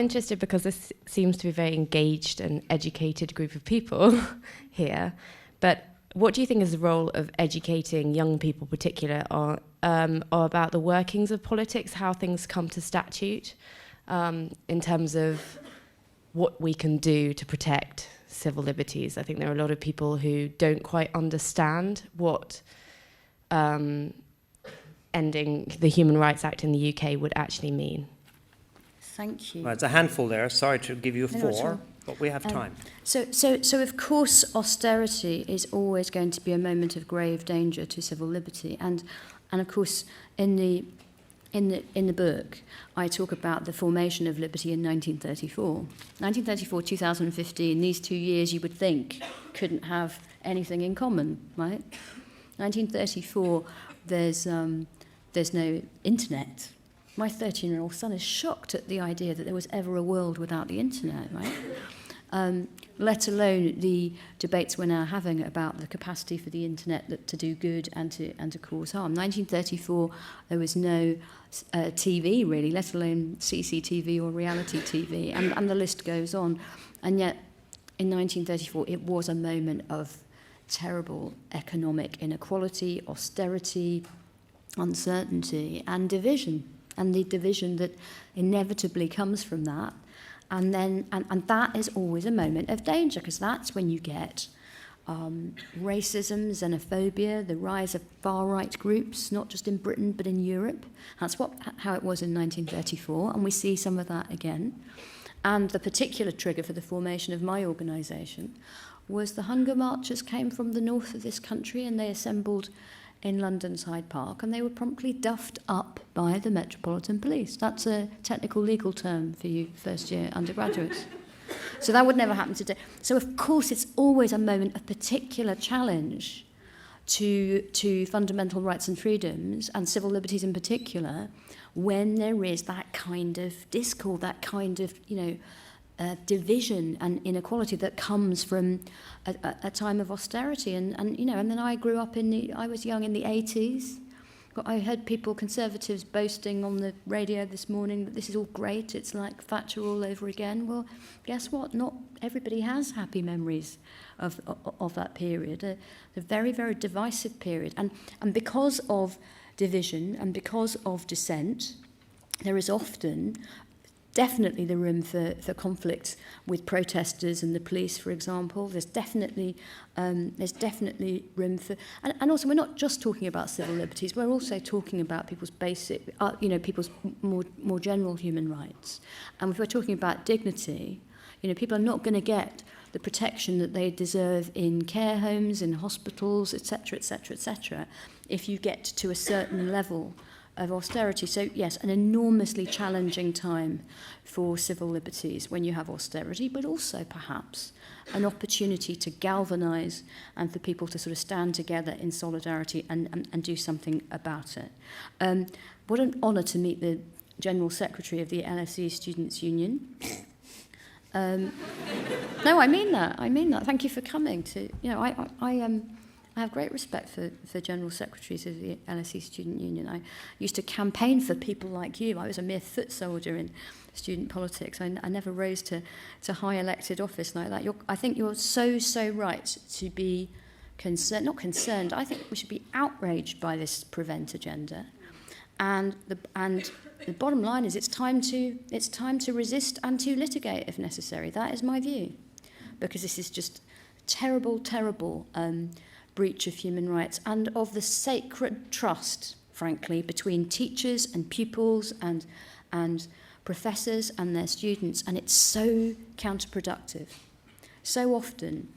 interested because this seems to be a very engaged and educated group of people here, but what do you think is the role of educating young people, particular, or about the workings of politics, how things come to statute, in terms of what we can do to protect civil liberties? I think there are a lot of people who don't quite understand what ending the Human Rights Act in the UK would actually mean. Thank you. Well, it's a handful there. Sorry to give you No, four, but we have time. So of course austerity is always going to be a moment of grave danger to civil liberty, and of course in the book I talk about the formation of liberty in 1934, 2015. These 2 years you would think couldn't have anything in common, right? 1934, there's no internet. My 13-year-old son is shocked at the idea that there was ever a world without the internet, right? Let alone the debates we're now having about the capacity for the internet to do good and to cause harm. 1934, there was no TV really, let alone CCTV or reality TV, and the list goes on. And yet, in 1934, it was a moment of terrible economic inequality, austerity, uncertainty, and division. And the division that inevitably comes from that. And that is always a moment of danger, because that's when you get racism, xenophobia, the rise of far-right groups, not just in Britain but in Europe. That's how it was in 1934, and we see some of that again. And the particular trigger for the formation of my organisation was the hunger marchers came from the north of this country, and they assembled in London's Hyde Park, and they were promptly duffed up by the Metropolitan Police. That's a technical legal term for you first-year undergraduates. So that would never happen today. So of course it's always a moment of particular challenge to fundamental rights and freedoms, and civil liberties in particular, when there is that kind of discord, that kind of, division and inequality that comes from a time of austerity. And then I grew up I was young in the 80s. I heard people, conservatives, boasting on the radio this morning that this is all great, it's like Thatcher all over again. Well, guess what? Not everybody has happy memories of that period, a very, very divisive period. And because of division and because of dissent, there is often definitely the room for conflict with protesters and the police, for example. There's definitely room for, and also we're not just talking about civil liberties. We're also talking about people's basic, people's more general human rights. And if we're talking about dignity, people are not going to get the protection that they deserve in care homes, in hospitals, etc., etc., etc., if you get to a certain level austerity. So yes, an enormously challenging time for civil liberties when you have austerity, but also perhaps an opportunity to galvanise and for people to sort of stand together in solidarity and do something about it. What an honour to meet the General Secretary of the LSE Students' Union. No, I mean that. Thank you for coming. I have great respect for General Secretaries of the LSE Student Union. I used to campaign for people like you. I was a mere foot soldier in student politics. I never rose to high elected office like that. I think you're so right to be concerned, not concerned, I think we should be outraged by this prevent agenda. And the bottom line is it's time to resist and to litigate if necessary. That is my view. Because this is just terrible breach of human rights and of the sacred trust, frankly, between teachers and pupils and professors and their students, and it's so counterproductive. So often,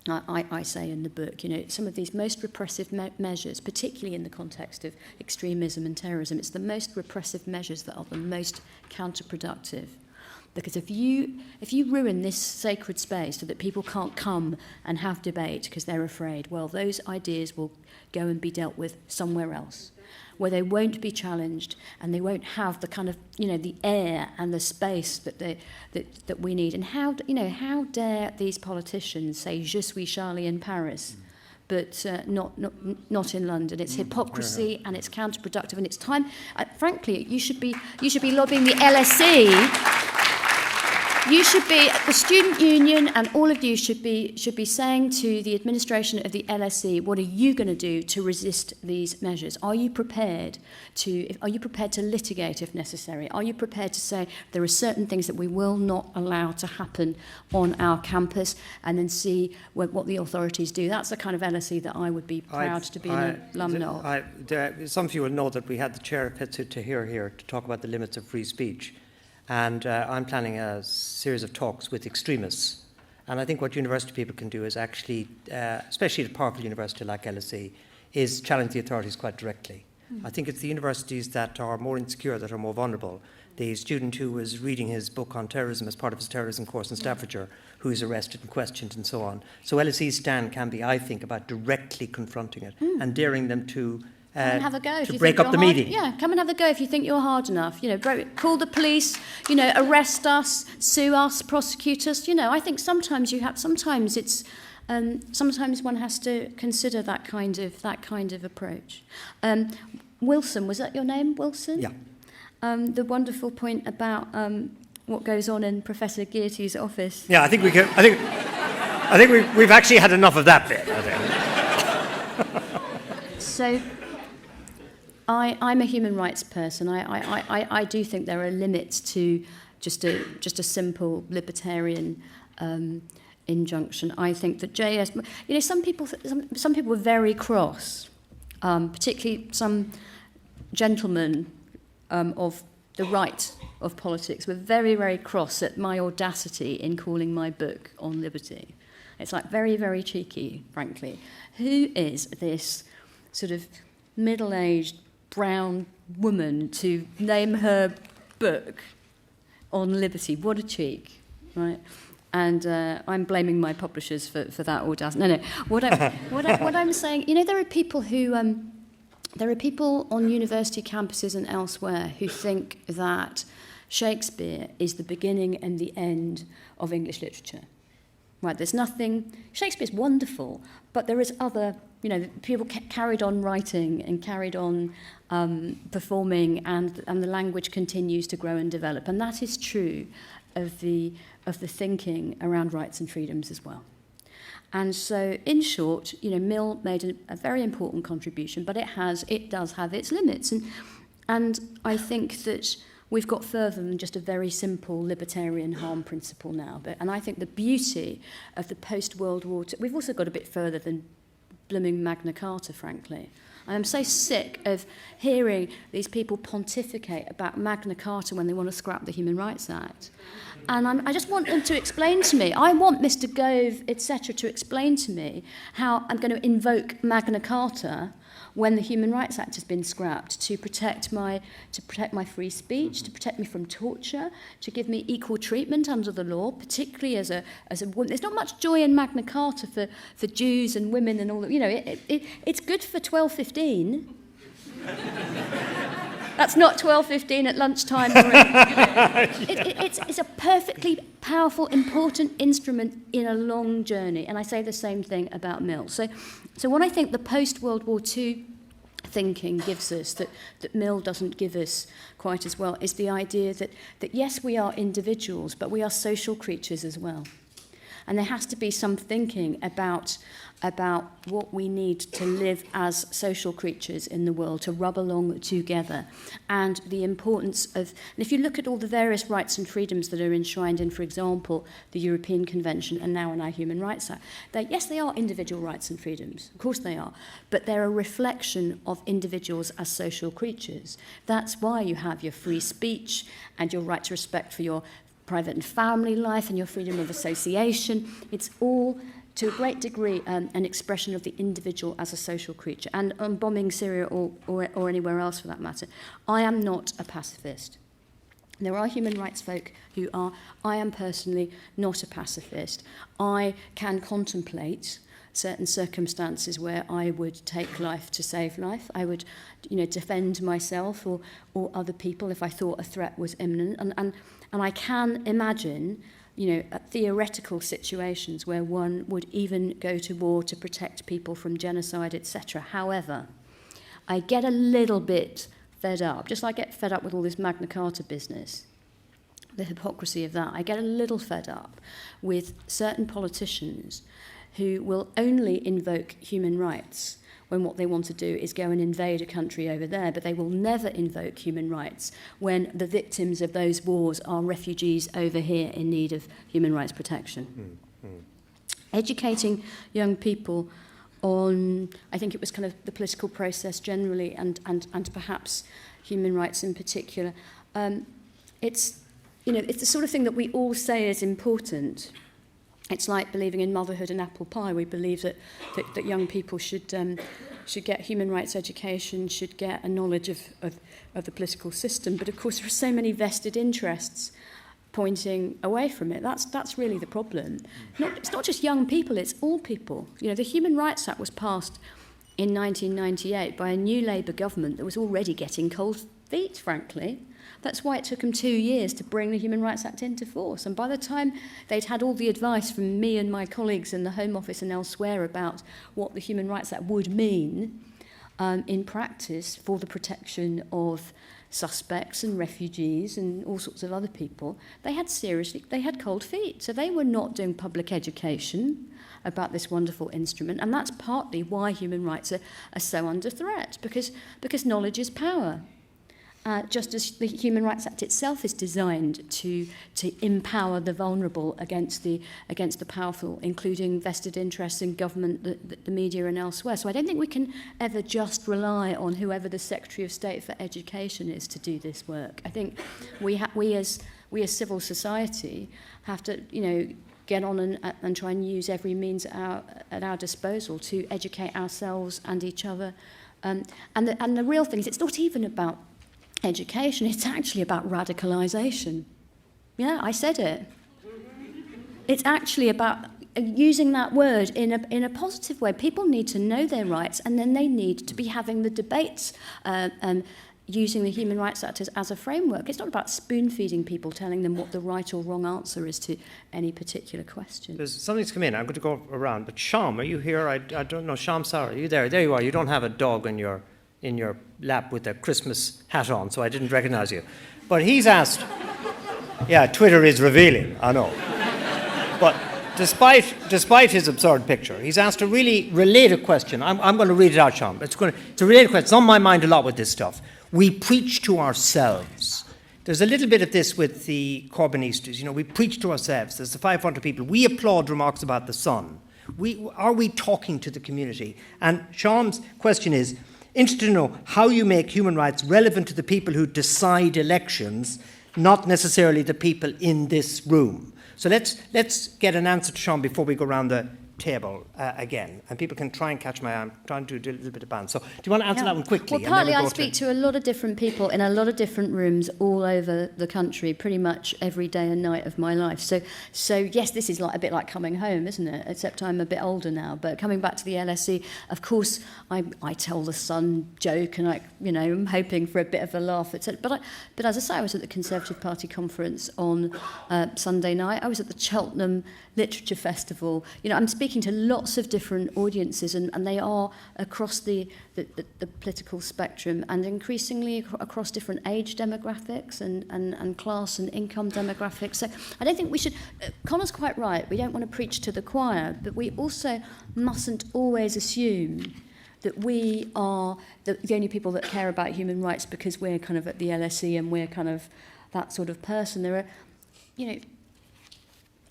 I say in the book, some of these most repressive measures, particularly in the context of extremism and terrorism, it's the most repressive measures that are the most counterproductive. Because if you ruin this sacred space so that people can't come and have debate because they're afraid, well, those ideas will go and be dealt with somewhere else, where they won't be challenged and they won't have the kind of, the air and the space that we need. And how dare these politicians say "Je suis Charlie" in Paris, but not in London? It's hypocrisy and it's counterproductive, and it's time. Frankly, you should be lobbying the LSE. You should be, the student union and all of you should be saying to the administration of the LSE, what are you going to do to resist these measures? Are you prepared to litigate if necessary? Are you prepared to say there are certain things that we will not allow to happen on our campus, and then see what the authorities do? That's the kind of LSE that I would be proud to be an alumni of. Some of you will know that we had the chair of Petsu Tahir here to talk about the limits of free speech. And I'm planning a series of talks with extremists. And I think what university people can do is actually, especially at a powerful university like LSE, is challenge the authorities quite directly. I think it's the universities that are more insecure, that are more vulnerable. The student who was reading his book on terrorism as part of his terrorism course in Staffordshire, who is arrested and questioned and so on. So LSE's stand can be, I think, about directly confronting it and daring them to come and have a go to break up the meeting. Yeah, come and have a go if you think you're hard enough. Call the police. Arrest us, sue us, prosecute us. I think sometimes it's. Sometimes one has to consider that kind of approach. Wilson, was that your name, Wilson? Yeah. The wonderful point about what goes on in Professor Gearty's office. Yeah, I think we can. I think we've actually had enough of that bit. I think. So. I'm a human rights person. I do think there are limits to just a simple libertarian injunction. I think that JS, some people were very cross, particularly some gentlemen of the right of politics were very, very cross at my audacity in calling my book On Liberty. It's like very, very cheeky, frankly. Who is this sort of middle-aged brown woman to name her book On Liberty? What a cheek, right? And I'm blaming my publishers for that audacity. No. What I'm saying, there are people on university campuses and elsewhere who think that Shakespeare is the beginning and the end of English literature. Right? There's nothing. Shakespeare's wonderful, but there is other. People carried on writing and carried on performing, and the language continues to grow and develop, and that is true of the thinking around rights and freedoms as well. And so, in short, Mill made a very important contribution, but it does have its limits, and I think that we've got further than just a very simple libertarian harm principle now. And I think the beauty of the post-World War II, we've also got a bit further than blooming Magna Carta, frankly. I am so sick of hearing these people pontificate about Magna Carta when they want to scrap the Human Rights Act. And I just want them to explain to me, I want Mr. Gove, etc., to explain to me how I'm going to invoke Magna Carta when the Human Rights Act has been scrapped to protect my free speech, to protect me from torture, to give me equal treatment under the law, particularly as a woman. There's not much joy in Magna Carta for Jews and women and all that. You know, it's good for 12:15. That's not 12:15 at lunchtime. It's a perfectly powerful, important instrument in a long journey. And I say the same thing about Mill. So what I think the post-World War II thinking gives us, that Mill doesn't give us quite as well, is the idea that yes, we are individuals, but we are social creatures as well. And there has to be some thinking about what we need to live as social creatures in the world, to rub along together, and the importance of, and if you look at all the various rights and freedoms that are enshrined in, for example, the European Convention and now in our Human Rights Act, yes, they are individual rights and freedoms, of course they are, but they're a reflection of individuals as social creatures. That's why you have your free speech and your right to respect for your private and family life and your freedom of association. It's all, to a great degree, an expression of the individual as a social creature. And on bombing Syria or anywhere else for that matter, I am not a pacifist. There are human rights folk who are. I am personally not a pacifist. I can contemplate certain circumstances where I would take life to save life. I would, defend myself or other people if I thought a threat was imminent. And I can imagine, theoretical situations where one would even go to war to protect people from genocide, etc. However, I get a little bit fed up, just like I get fed up with all this Magna Carta business, the hypocrisy of that. I get a little fed up with certain politicians who will only invoke human rights when what they want to do is go and invade a country over there, but they will never invoke human rights when the victims of those wars are refugees over here in need of human rights protection. Educating young people on, I think it was kind of the political process generally and perhaps human rights in particular. It's the sort of thing that we all say is important. It's like believing in motherhood and apple pie. We believe that young people should get human rights education, should get a knowledge of the political system. But of course, there are so many vested interests pointing away from it. That's really the problem. It's not just young people, it's all people. The Human Rights Act was passed in 1998 by a new Labour government that was already getting cold feet, frankly. That's why it took them 2 years to bring the Human Rights Act into force. And by the time they'd had all the advice from me and my colleagues in the Home Office and elsewhere about what the Human Rights Act would mean in practice for the protection of suspects and refugees and all sorts of other people, they had cold feet. So they were not doing public education about this wonderful instrument. And that's partly why human rights are so under threat, because knowledge is power. Just as the Human Rights Act itself is designed to empower the vulnerable against the powerful, including vested interests in government, the media and elsewhere. So I don't think we can ever just rely on whoever the Secretary of State for Education is to do this work. I think we as civil society have to, get on and try and use every means at our disposal to educate ourselves and each other. And the real thing is, it's not even about education, it's actually about radicalisation. Yeah, I said it. It's actually about using that word in a positive way. People need to know their rights, and then they need to be having the debates using the Human Rights Act as a framework. It's not about spoon-feeding people, telling them what the right or wrong answer is to any particular question. There's something's come in. I'm going to go around. But Sham, are you here? I don't know. Sham, sorry. Are you there? There you are. You don't have a dog in your lap with a Christmas hat on, so I didn't recognize you. But he's asked... Yeah, Twitter is revealing, I know. But despite his absurd picture, he's asked a really related question. I'm going to read it out, Sham. It's a related question. It's on my mind a lot with this stuff. We preach to ourselves. There's a little bit of this with the Corbynistas. We preach to ourselves. There's the 500 people. We applaud remarks about the sun. Are we talking to the community? And Sham's question is, interested to know how you make human rights relevant to the people who decide elections, not necessarily the people in this room. So let's get an answer to Sean before we go around the table again, and people can try and catch my eye. I'm trying to do a little bit of balance. So do you want to answer that one quickly? Well, partly I speak to a lot of different people in a lot of different rooms all over the country, pretty much every day and night of my life. So yes, this is like a bit like coming home, isn't it? Except I'm a bit older now. But coming back to the LSE, of course, I tell the Sun joke, and I'm hoping for a bit of a laugh, etc. But as I say, I was at the Conservative Party conference on Sunday night. I was at the Cheltenham Literature Festival. I'm speaking to lots of different audiences, and they are across the political spectrum, and increasingly across different age demographics and class and income demographics. So I don't think we should... Conor's quite right. We don't want to preach to the choir, but we also mustn't always assume that we are the only people that care about human rights because we're kind of at the LSE and we're kind of that sort of person. There are,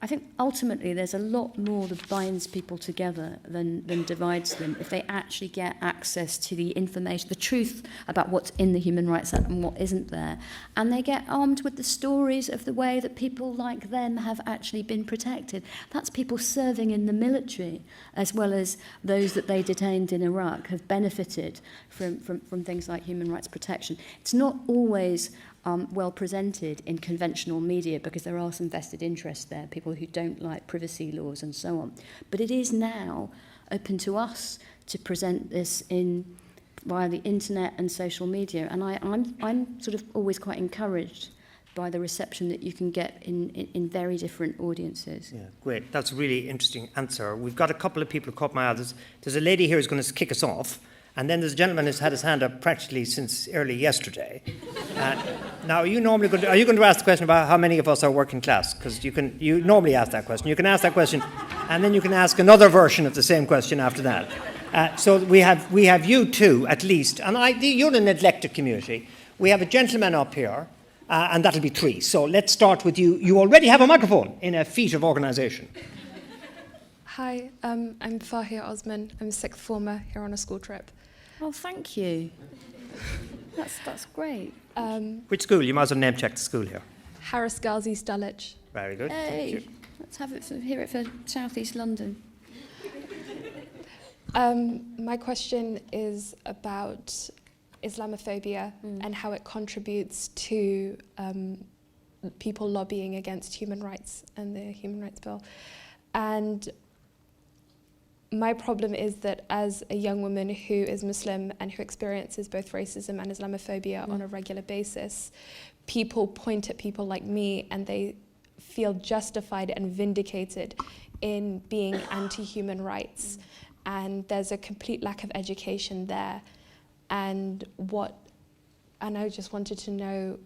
I think ultimately there's a lot more that binds people together than divides them if they actually get access to the information, the truth about what's in the Human Rights Act and what isn't there. And they get armed with the stories of the way that people like them have actually been protected. That's people serving in the military, as well as those that they detained in Iraq have benefited from things like human rights protection. It's not always well presented in conventional media because there are some vested interests there, people who don't like privacy laws and so on. But it is now open to us to present this via the internet and social media. And I'm sort of always quite encouraged by the reception that you can get in very different audiences. Yeah, great. That's a really interesting answer. We've got a couple of people who caught my eye. There's a lady here who's going to kick us off. And then there's a gentleman who's had his hand up practically since early yesterday. Now, are you going to ask the question about how many of us are working class? Because you normally ask that question. You can ask that question, and then you can ask another version of the same question after that. So we have you two at least, and you're an elected community. We have a gentleman up here, and that'll be three. So let's start with you. You already have a microphone in a feat of organisation. Hi, I'm Fahia Osman. I'm a sixth former here on a school trip. Oh, thank you. That's great. Which school? You might as well name check the school here. Harris Girls East Dulwich. Very good. Hey, let's hear it for South East London. My question is about Islamophobia and how it contributes to people lobbying against human rights and the Human Rights Bill. And my problem is that as a young woman who is Muslim and who experiences both racism and Islamophobia on a regular basis, people point at people like me and they feel justified and vindicated in being anti-human rights. And there's a complete lack of education there. And I just wanted to know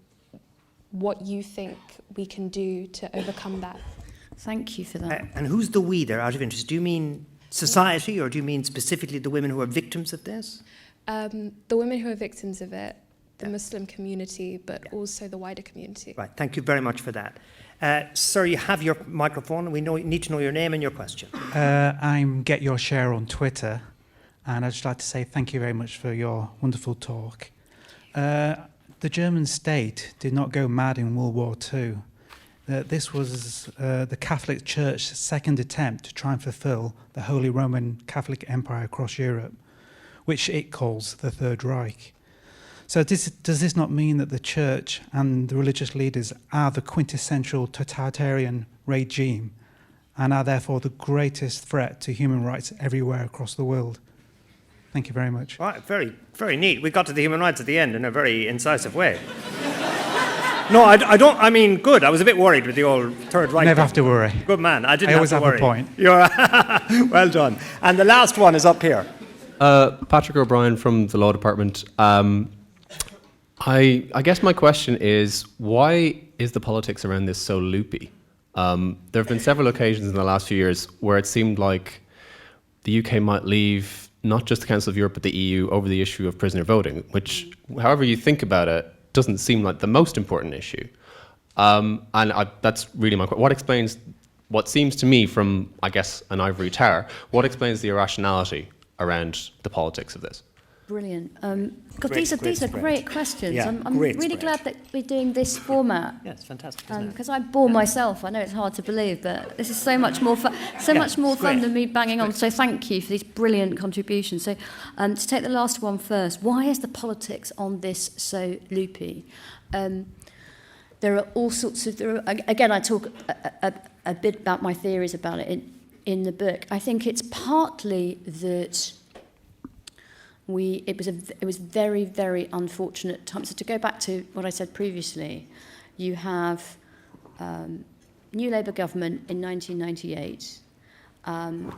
what you think we can do to overcome that. Thank you for that. And who's the we there, out of interest? Do you mean society, or do you mean specifically the women who are victims of this? The women who are victims of it, the Muslim community, but also the wider community. Right, thank you very much for that. Sir, you have your microphone. We need to know your name and your question. I'm Get Your Share on Twitter, and I'd just like to say thank you very much for your wonderful talk. The German state did not go mad in World War II. This was the Catholic Church's second attempt to try and fulfill the Holy Roman Catholic Empire across Europe, which it calls the Third Reich. So does this not mean that the Church and the religious leaders are the quintessential totalitarian regime and are therefore the greatest threat to human rights everywhere across the world? Thank you very much. All right, very, very neat. We got to the human rights at the end in a very incisive way. No, I don't. I mean, good. I was a bit worried with the old Third Reich. Never have to worry. Good man. I always have to worry. a point. You're well done. And the last one is up here. Patrick O'Brien from the Law Department. I guess my question is, why is the politics around this so loopy? There have been several occasions in the last few years where it seemed like the UK might leave not just the Council of Europe but the EU over the issue of prisoner voting, which, however you think about it, doesn't seem like the most important issue. That's really my question. What explains what seems to me from, I guess, an ivory tower, what explains the irrationality around the politics of this? brilliant. God, Great, these are great great questions. Yeah, I'm great really spread. glad that we're doing this format. Yeah, it's fantastic. Isn't it? Because I bore myself. I know it's hard to believe, but this is so much more fun. Much more it's fun great. than me banging on. So thank you for these brilliant contributions. So to take the last one first, why is the politics on this so loopy? There are all sorts of. Again, I talk a bit about my theories about it in the book. I think it's partly that it was very, very unfortunate time. So to go back to what I said previously, you have new Labour government in 1998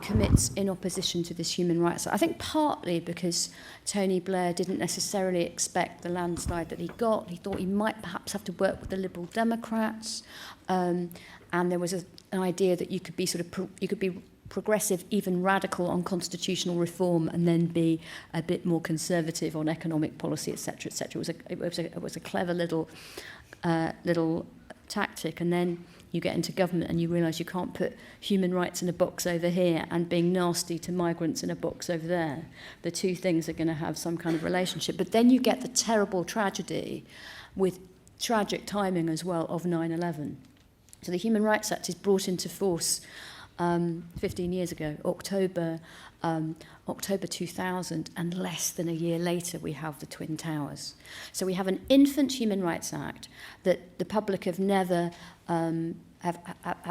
commits in opposition to this human rights. I think partly because Tony Blair didn't necessarily expect the landslide that he got. He thought he might perhaps have to work with the Liberal Democrats, and there was an idea that you could be progressive, even radical on constitutional reform, and then be a bit more conservative on economic policy, etc., etc. It was a clever little tactic, and then you get into government and you realise you can't put human rights in a box over here and being nasty to migrants in a box over there. The two things are going to have some kind of relationship. But then you get the terrible tragedy, with tragic timing as well, of 9/11. So the Human Rights Act is brought into force 15 years ago, October 2000, and less than a year later we have the Twin Towers. So we have an infant Human Rights Act that the public have never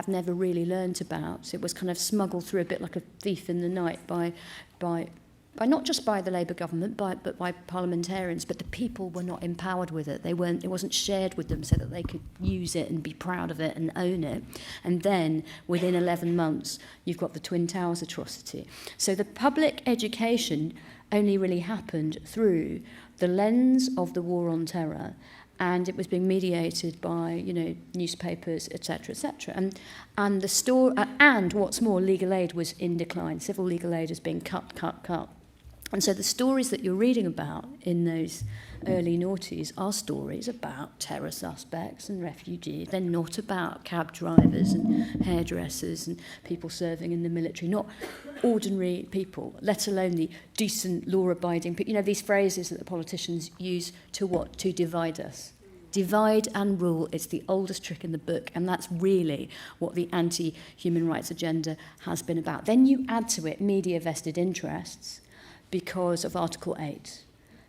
never really learnt about. It was kind of smuggled through a bit like a thief in the night by not just by the Labour government, but by parliamentarians. But the people were not empowered with it. It wasn't shared with them so that they could use it and be proud of it and own it. And then within 11 months, you've got the Twin Towers atrocity. So the public education only really happened through the lens of the war on terror, and it was being mediated by, newspapers, etc., etc. And the story, and what's more, legal aid was in decline. Civil legal aid is being cut. And so the stories that you're reading about in those early noughties are stories about terror suspects and refugees. They're not about cab drivers and hairdressers and people serving in the military, not ordinary people, let alone the decent, law-abiding people. These phrases that the politicians use to what? To divide us. Divide and rule. It's the oldest trick in the book, and that's really what the anti-human rights agenda has been about. Then you add to it media vested interests because of Article 8.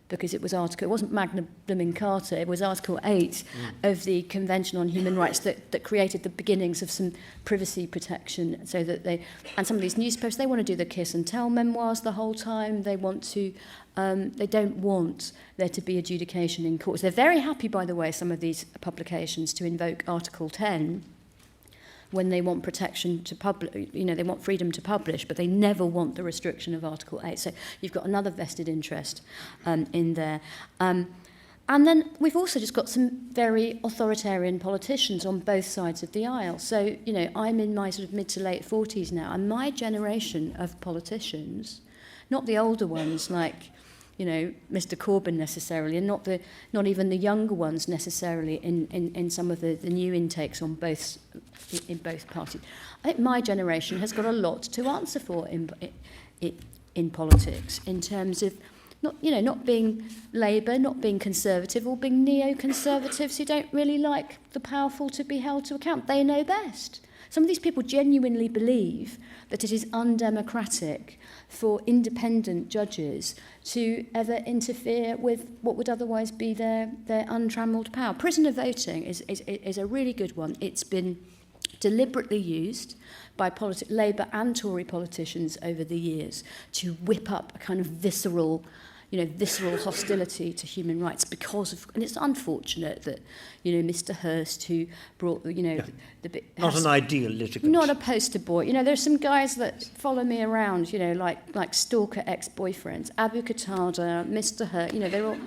Because it wasn't Magna Blooming Carta, it was Article 8 of the Convention on Human Rights that created the beginnings of some privacy protection, so that and some of these newspapers, they want to do the kiss and tell memoirs the whole time. They don't want there to be adjudication in courts. They're very happy, by the way, some of these publications, to invoke Article 10 when they want protection to publish, they want freedom to publish, but they never want the restriction of Article 8. So you've got another vested interest in there. And then we've also just got some very authoritarian politicians on both sides of the aisle. So, I'm in my sort of mid to late 40s now, and my generation of politicians, not the older ones like, Mr. Corbyn necessarily, and not even the younger ones necessarily in some of the new intakes in both parties. I think my generation has got a lot to answer for in politics, in terms of not being Labour, not being Conservative, or being neoconservatives who don't really like the powerful to be held to account. They know best. Some of these people genuinely believe that it is undemocratic for independent judges to ever interfere with what would otherwise be their untrammelled power. Prisoner voting is a really good one. It's been deliberately used by Labour and Tory politicians over the years to whip up a kind of visceral hostility to human rights because of, and it's unfortunate that, Mr. Hurst, who brought, the bit... Not an ideal litigant. Not a poster boy. There's some guys that follow me around, like stalker ex-boyfriends, Abu Qatada, Mr. Hurst, they're all...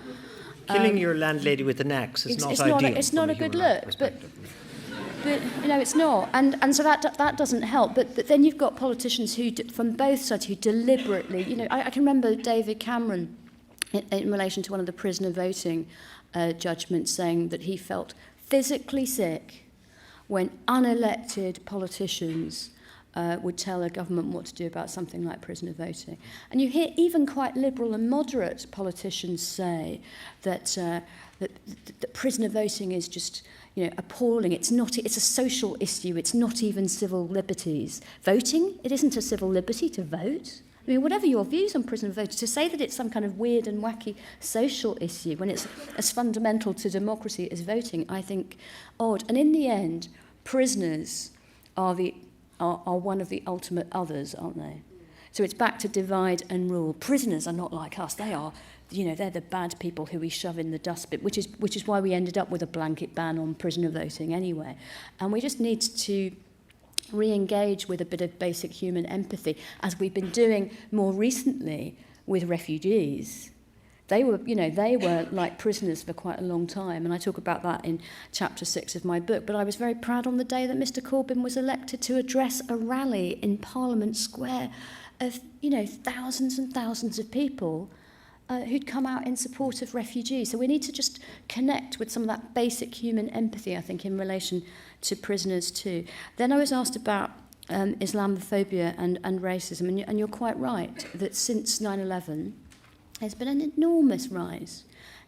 Killing your landlady with an axe is not ideal. It's not a good look, but it's not, and so that doesn't help. But then you've got politicians who, from both sides, who deliberately, I can remember David Cameron in relation to one of the prisoner voting judgments, saying that he felt physically sick when unelected politicians would tell a government what to do about something like prisoner voting. And you hear even quite liberal and moderate politicians say that that prisoner voting is just, you know, appalling. It's a social issue. It's not even civil liberties. Voting, it isn't a civil liberty to vote. I mean, whatever your views on prisoner voting, to say that it's some kind of weird and wacky social issue when it's as fundamental to democracy as voting, I think odd. And in the end, prisoners are one of the ultimate others, aren't they? So it's back to divide and rule. Prisoners are not like us. They are, you know, they're the bad people who we shove in the dustbin, which is why we ended up with a blanket ban on prisoner voting anyway. And we just need to re-engage with a bit of basic human empathy, as we've been doing more recently with refugees. They were like prisoners for quite a long time, and I talk about that in chapter 6 of my book. But I was very proud on the day that Mr. Corbyn was elected to address a rally in Parliament Square of, you know, thousands and thousands of people who'd come out in support of refugees. So we need to just connect with some of that basic human empathy, I think, in relation to prisoners too. Then I was asked about Islamophobia and racism, and you're quite right that since 9/11, there's been an enormous rise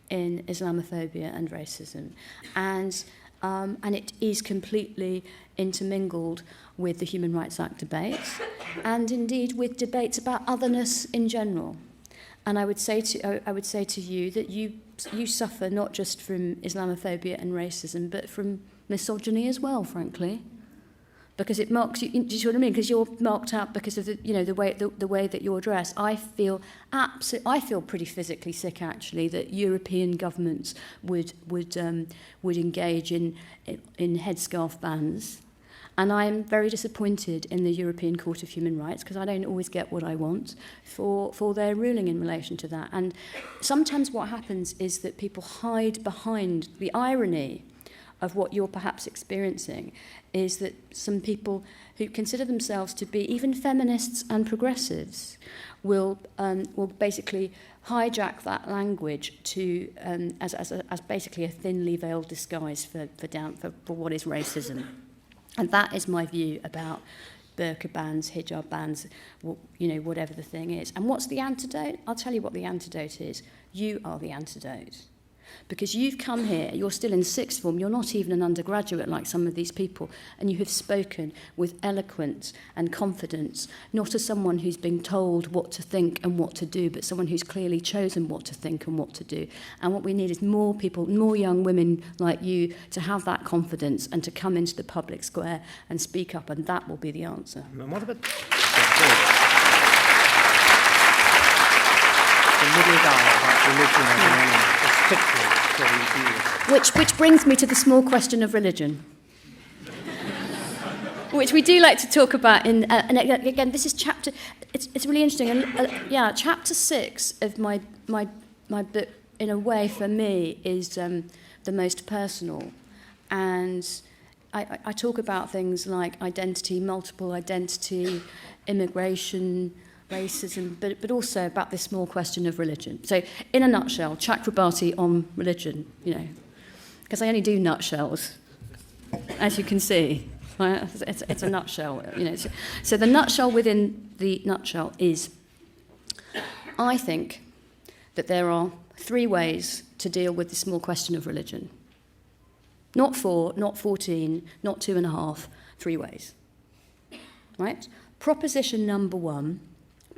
in Islamophobia and racism, and it is completely intermingled with the Human Rights Act debates, and indeed with debates about otherness in general. And I would say to you that you suffer not just from Islamophobia and racism, but from misogyny as well, frankly, because it marks you. Do you see what I mean? Because you're marked out because of the way that you're dressed. I feel pretty physically sick, actually, that European governments would engage in headscarf bans. And I'm very disappointed in the European Court of Human Rights, because I don't always get what I want for their ruling in relation to that. And sometimes what happens is that people hide behind the irony of what you're perhaps experiencing, is that some people who consider themselves to be even feminists and progressives will basically hijack that language to as basically a thinly veiled disguise for what is racism. And that is my view about burqa bans, hijab bans, you know, whatever the thing is. And what's the antidote? I'll tell you what the antidote is. You are the antidote. Because you've come here, you're still in sixth form, you're not even an undergraduate like some of these people, and you have spoken with eloquence and confidence, not as someone who's been told what to think and what to do, but someone who's clearly chosen what to think and what to do. And what we need is more people, more young women like you, to have that confidence and to come into the public square and speak up, and that will be the answer. And what about the middle ground about religion as an enemy? Which brings me to the small question of religion, which we do like to talk about. And again, this is chapter. It's really interesting. And chapter 6 of my book, in a way, for me, is the most personal. And I talk about things like identity, multiple identity, immigration, racism, but also about this small question of religion. So, in a nutshell, Chakrabarti on religion, you know, because I only do nutshells, as you can see. Right? It's a nutshell, you know. So the nutshell within the nutshell is, I think that there are 3 ways to deal with the small question of religion. Not 4, not 14, not 2.5, 3 ways. Right? Proposition number 1.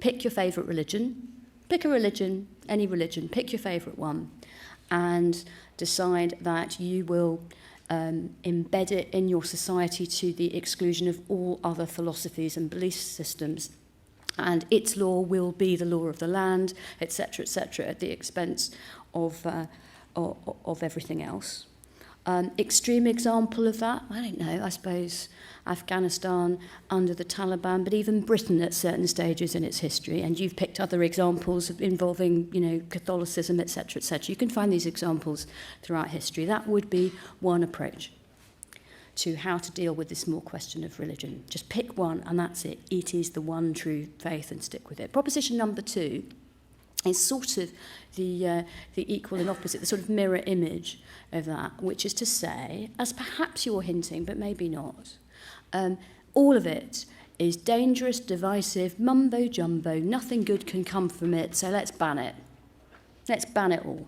Pick your favourite religion. Pick a religion, any religion. Pick your favourite one, and decide that you will embed it in your society to the exclusion of all other philosophies and belief systems. And its law will be the law of the land, etc., at the expense of everything else. Extreme example of that, I don't know, I suppose Afghanistan under the Taliban, but even Britain at certain stages in its history. And you've picked other examples involving, you know, Catholicism, etc., etc. You can find these examples throughout history. That would be one approach to how to deal with this small question of religion. Just pick one, and that's it. It is the one true faith, and stick with it. Proposition number 2 is sort of the equal and opposite, the sort of mirror image of that, which is to say, as perhaps you're hinting, but maybe not, all of it is dangerous, divisive, mumbo-jumbo, nothing good can come from it, so let's ban it. Let's ban it all.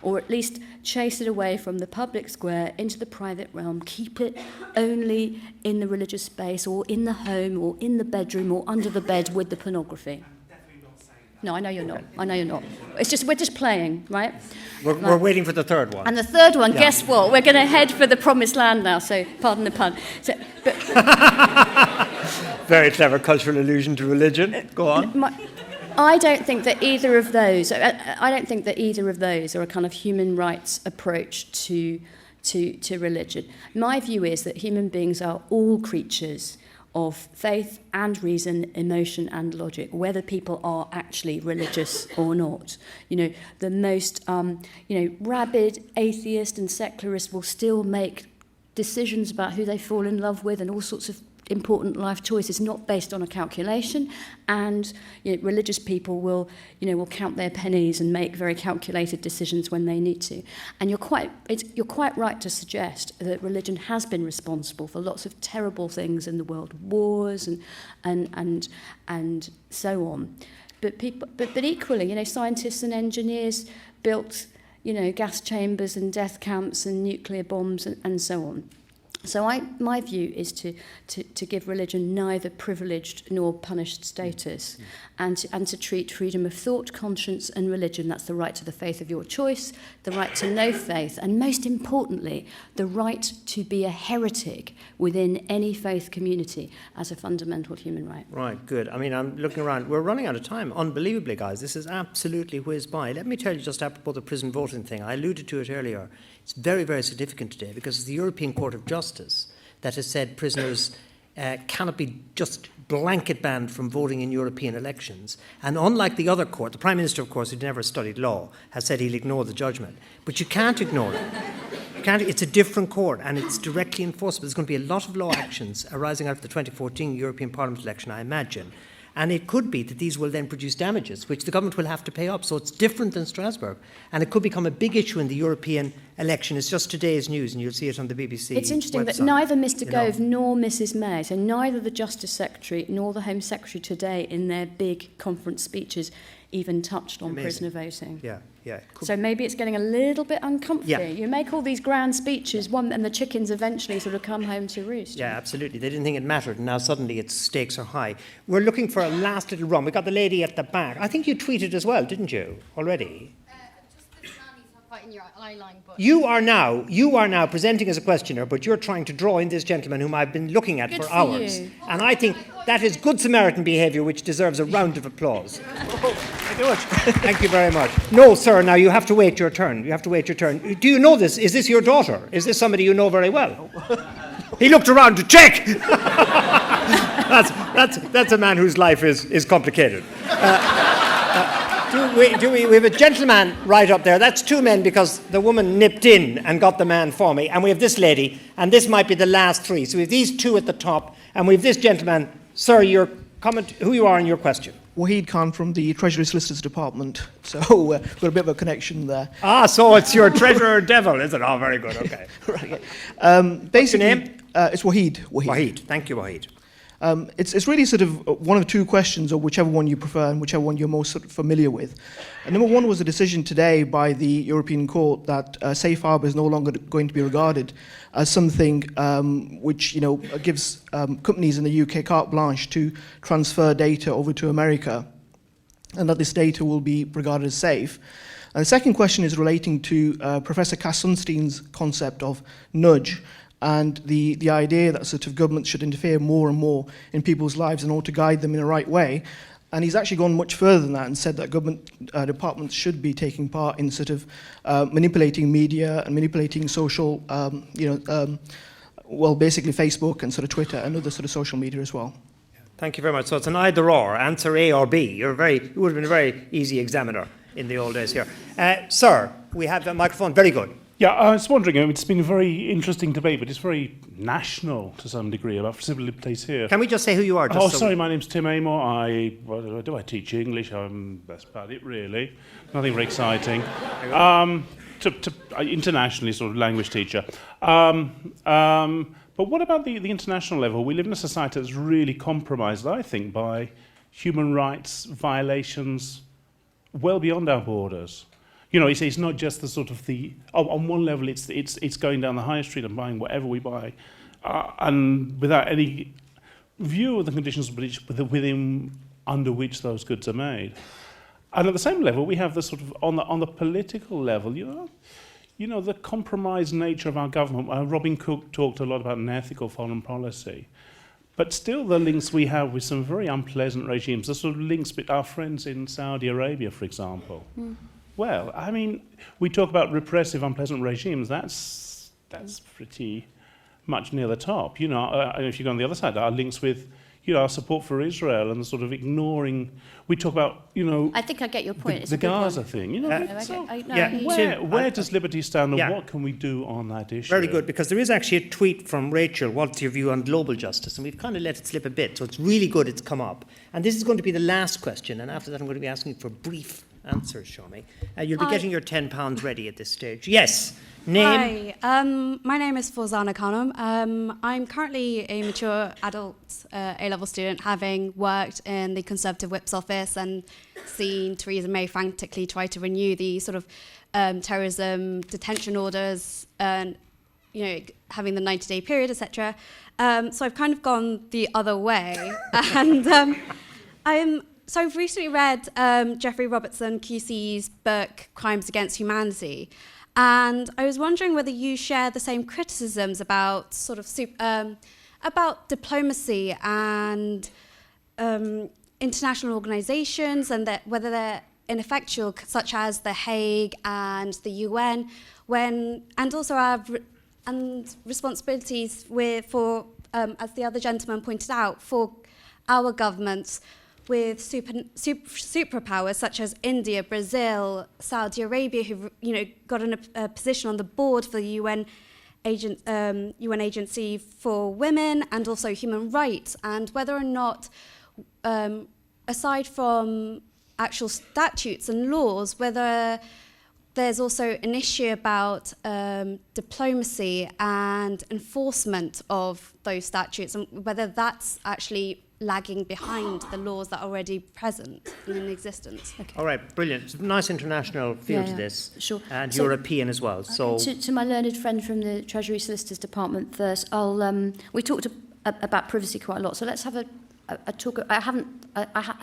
Or at least chase it away from the public square into the private realm, keep it only in the religious space or in the home or in the bedroom or under the bed with the pornography. No, I know you're not. I know you're not. It's just, we're just playing, right? We're waiting for the third one. And the third one, guess what? We're going to head for the promised land now, so pardon the pun. So, but very clever cultural allusion to religion. Go on. I don't think that either of those. I don't think that either of those are a kind of human rights approach to religion. My view is that human beings are all creatures of faith and reason, emotion and logic, whether people are actually religious or not. You know, the most rabid atheist and secularist will still make decisions about who they fall in love with and all sorts of important life choices, not based on a calculation, and religious people will count their pennies and make very calculated decisions when they need to. And you're quite right to suggest that religion has been responsible for lots of terrible things in the world, wars and so on. But equally, scientists and engineers built gas chambers and death camps and nuclear bombs and so on. So my view is to give religion neither privileged nor punished status, and to treat freedom of thought, conscience and religion, that's the right to the faith of your choice, the right to no faith, and most importantly, the right to be a heretic within any faith community as a fundamental human right. Right, good. I mean, I'm looking around. We're running out of time. Unbelievably, guys. This is absolutely whizzed by. Let me tell you just apropos the prison voting thing. I alluded to it earlier. It's very, very significant today because it's the European Court of Justice that has said prisoners cannot be just blanket banned from voting in European elections. And unlike the other court, the Prime Minister, of course, who'd never studied law, has said he'll ignore the judgment. But you can't ignore it. It's a different court and it's directly enforceable. There's going to be a lot of law actions arising out of the 2014 European Parliament election, I imagine. And it could be that these will then produce damages, which the government will have to pay up. So it's different than Strasbourg. And it could become a big issue in the European election. It's just today's news, and you'll see it on the BBC It's interesting website. that neither Mr Gove nor Mrs May, so neither the Justice Secretary nor the Home Secretary today in their big conference speeches even touched on prisoner voting. Yeah. So maybe it's getting a little bit uncomfy. Yeah. You make all these grand speeches, and the chickens eventually sort of come home to roost. Yeah, absolutely. They didn't think it mattered, and now suddenly its stakes are high. We're looking for a last little run. We got the lady at the back. I think you tweeted as well, didn't you, already? In your eye line, but You are now presenting as a questioner, but you're trying to draw in this gentleman whom I've been looking at for hours. You. And I think that is good Samaritan behaviour, which deserves a round of applause. Thank you much. Thank you very much. No, sir, now you have to wait your turn. You have to wait your turn. Do you know this? Is this your daughter? Is this somebody you know very well? He looked around to check. That's a man whose life is complicated. We have a gentleman right up there. That's two men because the woman nipped in and got the man for me. And we have this lady, and this might be the last three. So we have these two at the top, and we have this gentleman. Sir, your comment, who you are and your question. Wahid Khan from the Treasury Solicitors Department. So we've got a bit of a connection there. So it's your treasurer devil, is it? Oh, very good, okay. Right. Basically, What's your name? It's Wahid. Wahid, thank you, Wahid. It's really sort of one of two questions, or whichever one you prefer and whichever one you're most sort of familiar with. And number one was a decision today by the European Court that safe harbour is no longer going to be regarded as something which gives companies in the UK carte blanche to transfer data over to America, and that this data will be regarded as safe. And the second question is relating to Professor Cass Sunstein's concept of nudge, and the idea that sort of governments should interfere more and more in people's lives in order to guide them in the right way. And he's actually gone much further than that and said that government departments should be taking part in sort of manipulating media and manipulating social, basically Facebook and sort of Twitter and other sort of social media as well. Thank you very much. So it's an either or, answer A or B. You would have been a very easy examiner in the old days here. Sir, we have a microphone. Very good. Yeah, I was wondering, it's been a very interesting debate, but it's very national to some degree about civil liberties here. Can we just say who you are? Sorry, my name's Tim Amor. I teach English. That's about it, really. Nothing very exciting. Internationally, sort of language teacher. But But what about the international level? We live in a society that's really compromised, I think, by human rights violations well beyond our borders. You know, it's not just the sort of on one level, it's going down the high street and buying whatever we buy, and without any view of the conditions under which those goods are made. And at the same level, we have the sort of on the political level, you know, the compromised nature of our government. Robin Cook talked a lot about an ethical foreign policy, but still the links we have with some very unpleasant regimes, the sort of links with our friends in Saudi Arabia, for example. Well, I mean, we talk about repressive, unpleasant regimes. That's pretty much near the top. You know, and if you go on the other side, our links with, you know, our support for Israel and the sort of ignoring. We talk about, you know, I think I get your point. The Gaza thing. You know, where does liberty stand, and what can we do on that issue? Very good, because there is actually a tweet from Rachel. What's your view on global justice? And we've kind of let it slip a bit, so it's really good it's come up. And this is going to be the last question, and after that I'm going to be asking for brief answers, Shami. You'll be getting your £10 ready at this stage. Yes. Name? Hi, my name is Farzana Khanum. I'm currently a mature adult A-level student, having worked in the Conservative Whip's office and seen Theresa May frantically try to renew the sort of terrorism detention orders and, you know, having the 90-day period, etc. So I've kind of gone the other way. And so I've recently read Jeffrey Robertson QC's book, Crimes Against Humanity. And I was wondering whether you share the same criticisms about sort of about diplomacy and international organisations, and that whether they're ineffectual, such as The Hague and the UN, and also our responsibilities for, as the other gentleman pointed out, for our governments with superpowers such as India, Brazil, Saudi Arabia, who've, you know, got a position on the board for the UN Agency for Women and also Human Rights, and whether or not, aside from actual statutes and laws, whether there's also an issue about diplomacy and enforcement of those statutes, and whether that's actually lagging behind the laws that are already present and in existence. Okay. All right, brilliant. It's a nice international feel to this, sure. And so, European as well. Okay. So, to my learned friend from the Treasury Solicitors Department first, we talked about privacy quite a lot, so let's have a talk. I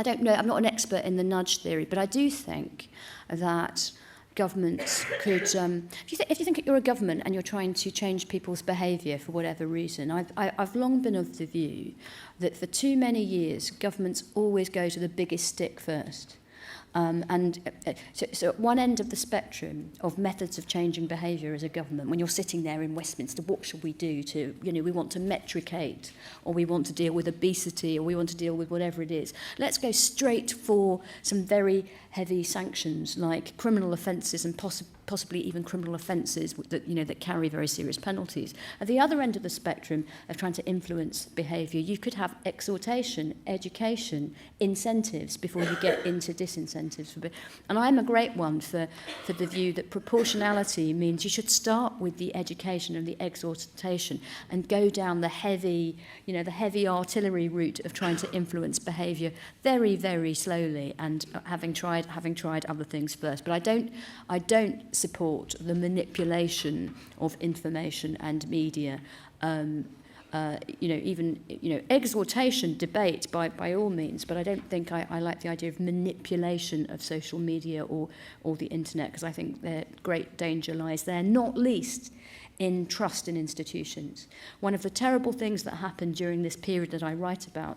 don't know, I'm not an expert in the nudge theory, but I do think that governments could, if you think you're a government and you're trying to change people's behaviour for whatever reason, I've long been of the view that for too many years governments always go to the biggest stick first. So at one end of the spectrum of methods of changing behaviour as a government, when you're sitting there in Westminster, what should we do to, you know, we want to metricate, or we want to deal with obesity, or we want to deal with whatever it is. Let's go straight for some very heavy sanctions like criminal offences and possibly even criminal offences that, you know, that carry very serious penalties. At the other end of the spectrum of trying to influence behaviour, you could have exhortation, education, incentives before you get into disincentives. And I'm a great one for the view that proportionality means you should start with the education and the exhortation and go down the heavy, you know, the heavy artillery route of trying to influence behaviour very, very slowly, and having tried other things first. But I don't support the manipulation of information and media. Exhortation, debate by all means, but I don't think I like the idea of manipulation of social media or the internet, because I think their great danger lies there, not least in trust in institutions. One of the terrible things that happened during this period that I write about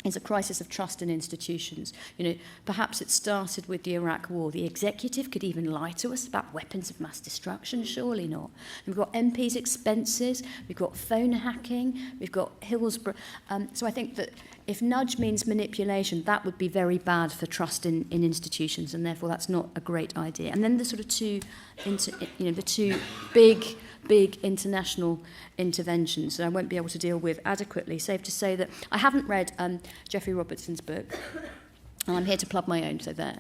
is a crisis of trust in institutions. You know, perhaps it started with the Iraq War. The executive could even lie to us about weapons of mass destruction, surely not. And we've got MPs' expenses, we've got phone hacking, we've got Hillsborough. So I think that if nudge means manipulation, that would be very bad for trust in institutions, and therefore that's not a great idea. And then the sort of two big international interventions that I won't be able to deal with adequately. Safe to say that I haven't read Jeffrey Robertson's book, and I'm here to plug my own, so there.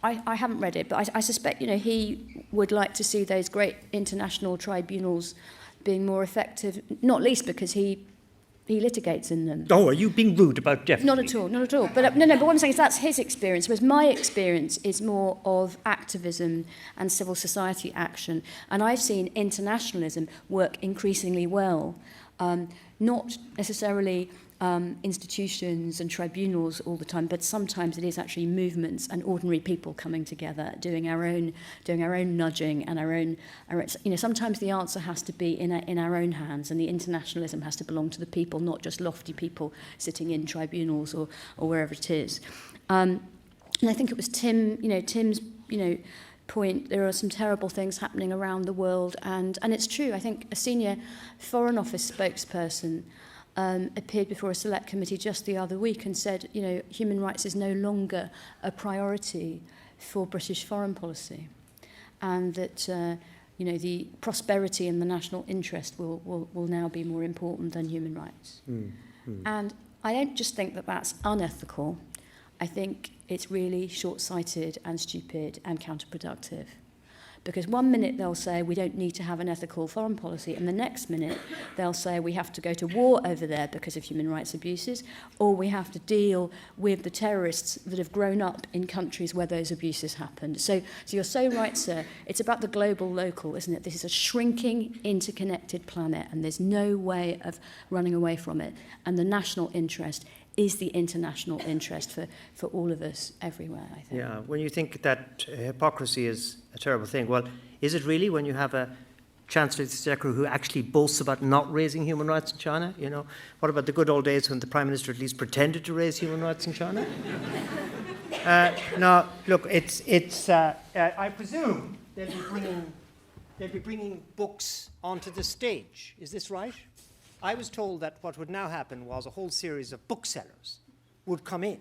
I haven't read it, but I suspect, you know, he would like to see those great international tribunals being more effective, not least because he litigates in them. Oh, are you being rude about Jeff? Not at all, not at all. But no, but what I'm saying is that's his experience, whereas my experience is more of activism and civil society action. And I've seen internationalism work increasingly well, not necessarily institutions and tribunals all the time, but sometimes it is actually movements and ordinary people coming together, doing our own nudging and our own. Sometimes the answer has to be in our own hands, and the internationalism has to belong to the people, not just lofty people sitting in tribunals or wherever it is. And I think it was Tim's point. There are some terrible things happening around the world, and it's true. I think a senior Foreign Office spokesperson appeared before a select committee just the other week and said, human rights is no longer a priority for British foreign policy, and that the prosperity and the national interest will now be more important than human rights. And I don't just think that that's unethical. I think it's really short-sighted and stupid and counterproductive. Because one minute they'll say we don't need to have an ethical foreign policy, and the next minute they'll say we have to go to war over there because of human rights abuses, or we have to deal with the terrorists that have grown up in countries where those abuses happened. So you're so right, sir. It's about the global local, isn't it? This is a shrinking, interconnected planet, and there's no way of running away from it. And the national interest is the international interest for all of us everywhere, I think. Yeah, when you think that hypocrisy is a terrible thing, well, is it really when you have a Chancellor of the Exchequer who actually boasts about not raising human rights in China? What about the good old days when the Prime Minister at least pretended to raise human rights in China? No, look, I presume they'll be bringing books onto the stage. Is this right? I was told that what would now happen was a whole series of booksellers would come in.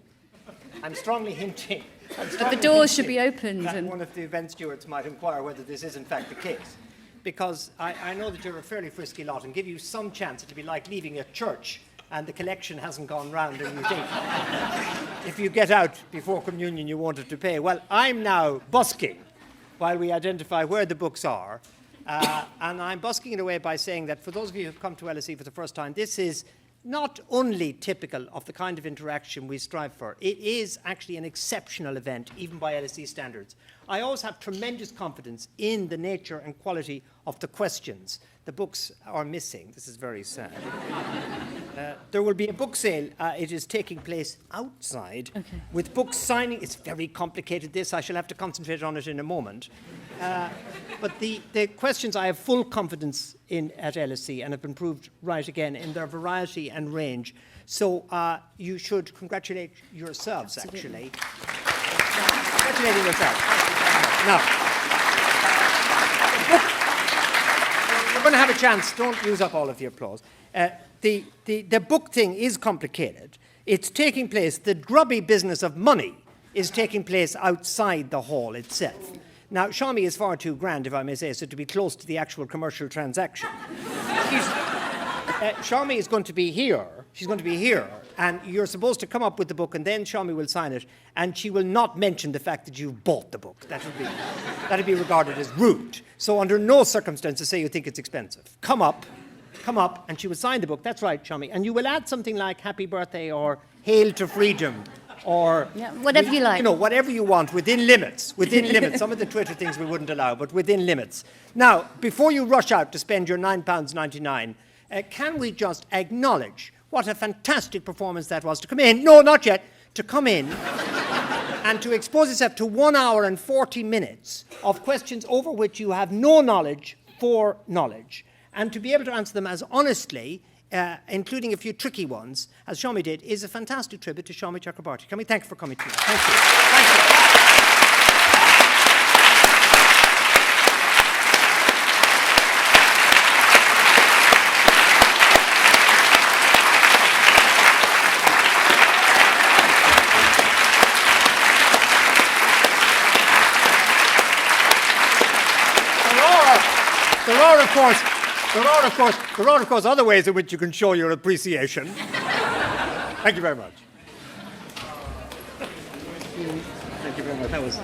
I'm strongly hinting. But the doors should be opened. And one of the event stewards might inquire whether this is in fact the case. Because I know that you're a fairly frisky lot and give you some chance. It'll be like leaving a church and the collection hasn't gone round and you think if you get out before communion you won't have to pay. Well, I'm now busking while we identify where the books are. And I'm busking it away by saying that for those of you who have come to LSE for the first time, this is not only typical of the kind of interaction we strive for, it is actually an exceptional event, even by LSE standards. I always have tremendous confidence in the nature and quality of the questions. The books are missing. This is very sad. There will be a book sale. It is taking place outside with books signing. It's very complicated, this. I shall have to concentrate on it in a moment. But the questions I have full confidence in at LSE and have been proved right again in their variety and range. So you should congratulate yourselves, actually. Congratulating yourselves. Now, you're going to have a chance. Don't use up all of your applause. The book thing is complicated. It's taking place, the grubby business of money is taking place outside the hall itself. Now, Shami is far too grand, if I may say so, to be close to the actual commercial transaction. Shami is going to be here. She's going to be here. And you're supposed to come up with the book, and then Shami will sign it, and she will not mention the fact that you've bought the book. That'd be regarded as rude. So under no circumstances say you think it's expensive. Come up, and she will sign the book. That's right, Shami. And you will add something like happy birthday or hail to freedom. Or whatever you like. Whatever you want, within limits. Within limits. Some of the Twitter things we wouldn't allow, but within limits. Now, before you rush out to spend your £9.99, can we just acknowledge what a fantastic performance that was to come in? No, not yet. To come in and to expose yourself to 1 hour and 40 minutes of questions over which you have no knowledge for knowledge, and to be able to answer them as honestly, including a few tricky ones, as Shami did, is a fantastic tribute to Shami Chakrabarti. Can we thank you for coming to us? Thank you. Thank you. There are, of course, other ways in which you can show your appreciation. Thank you very much. Thank you very much. That was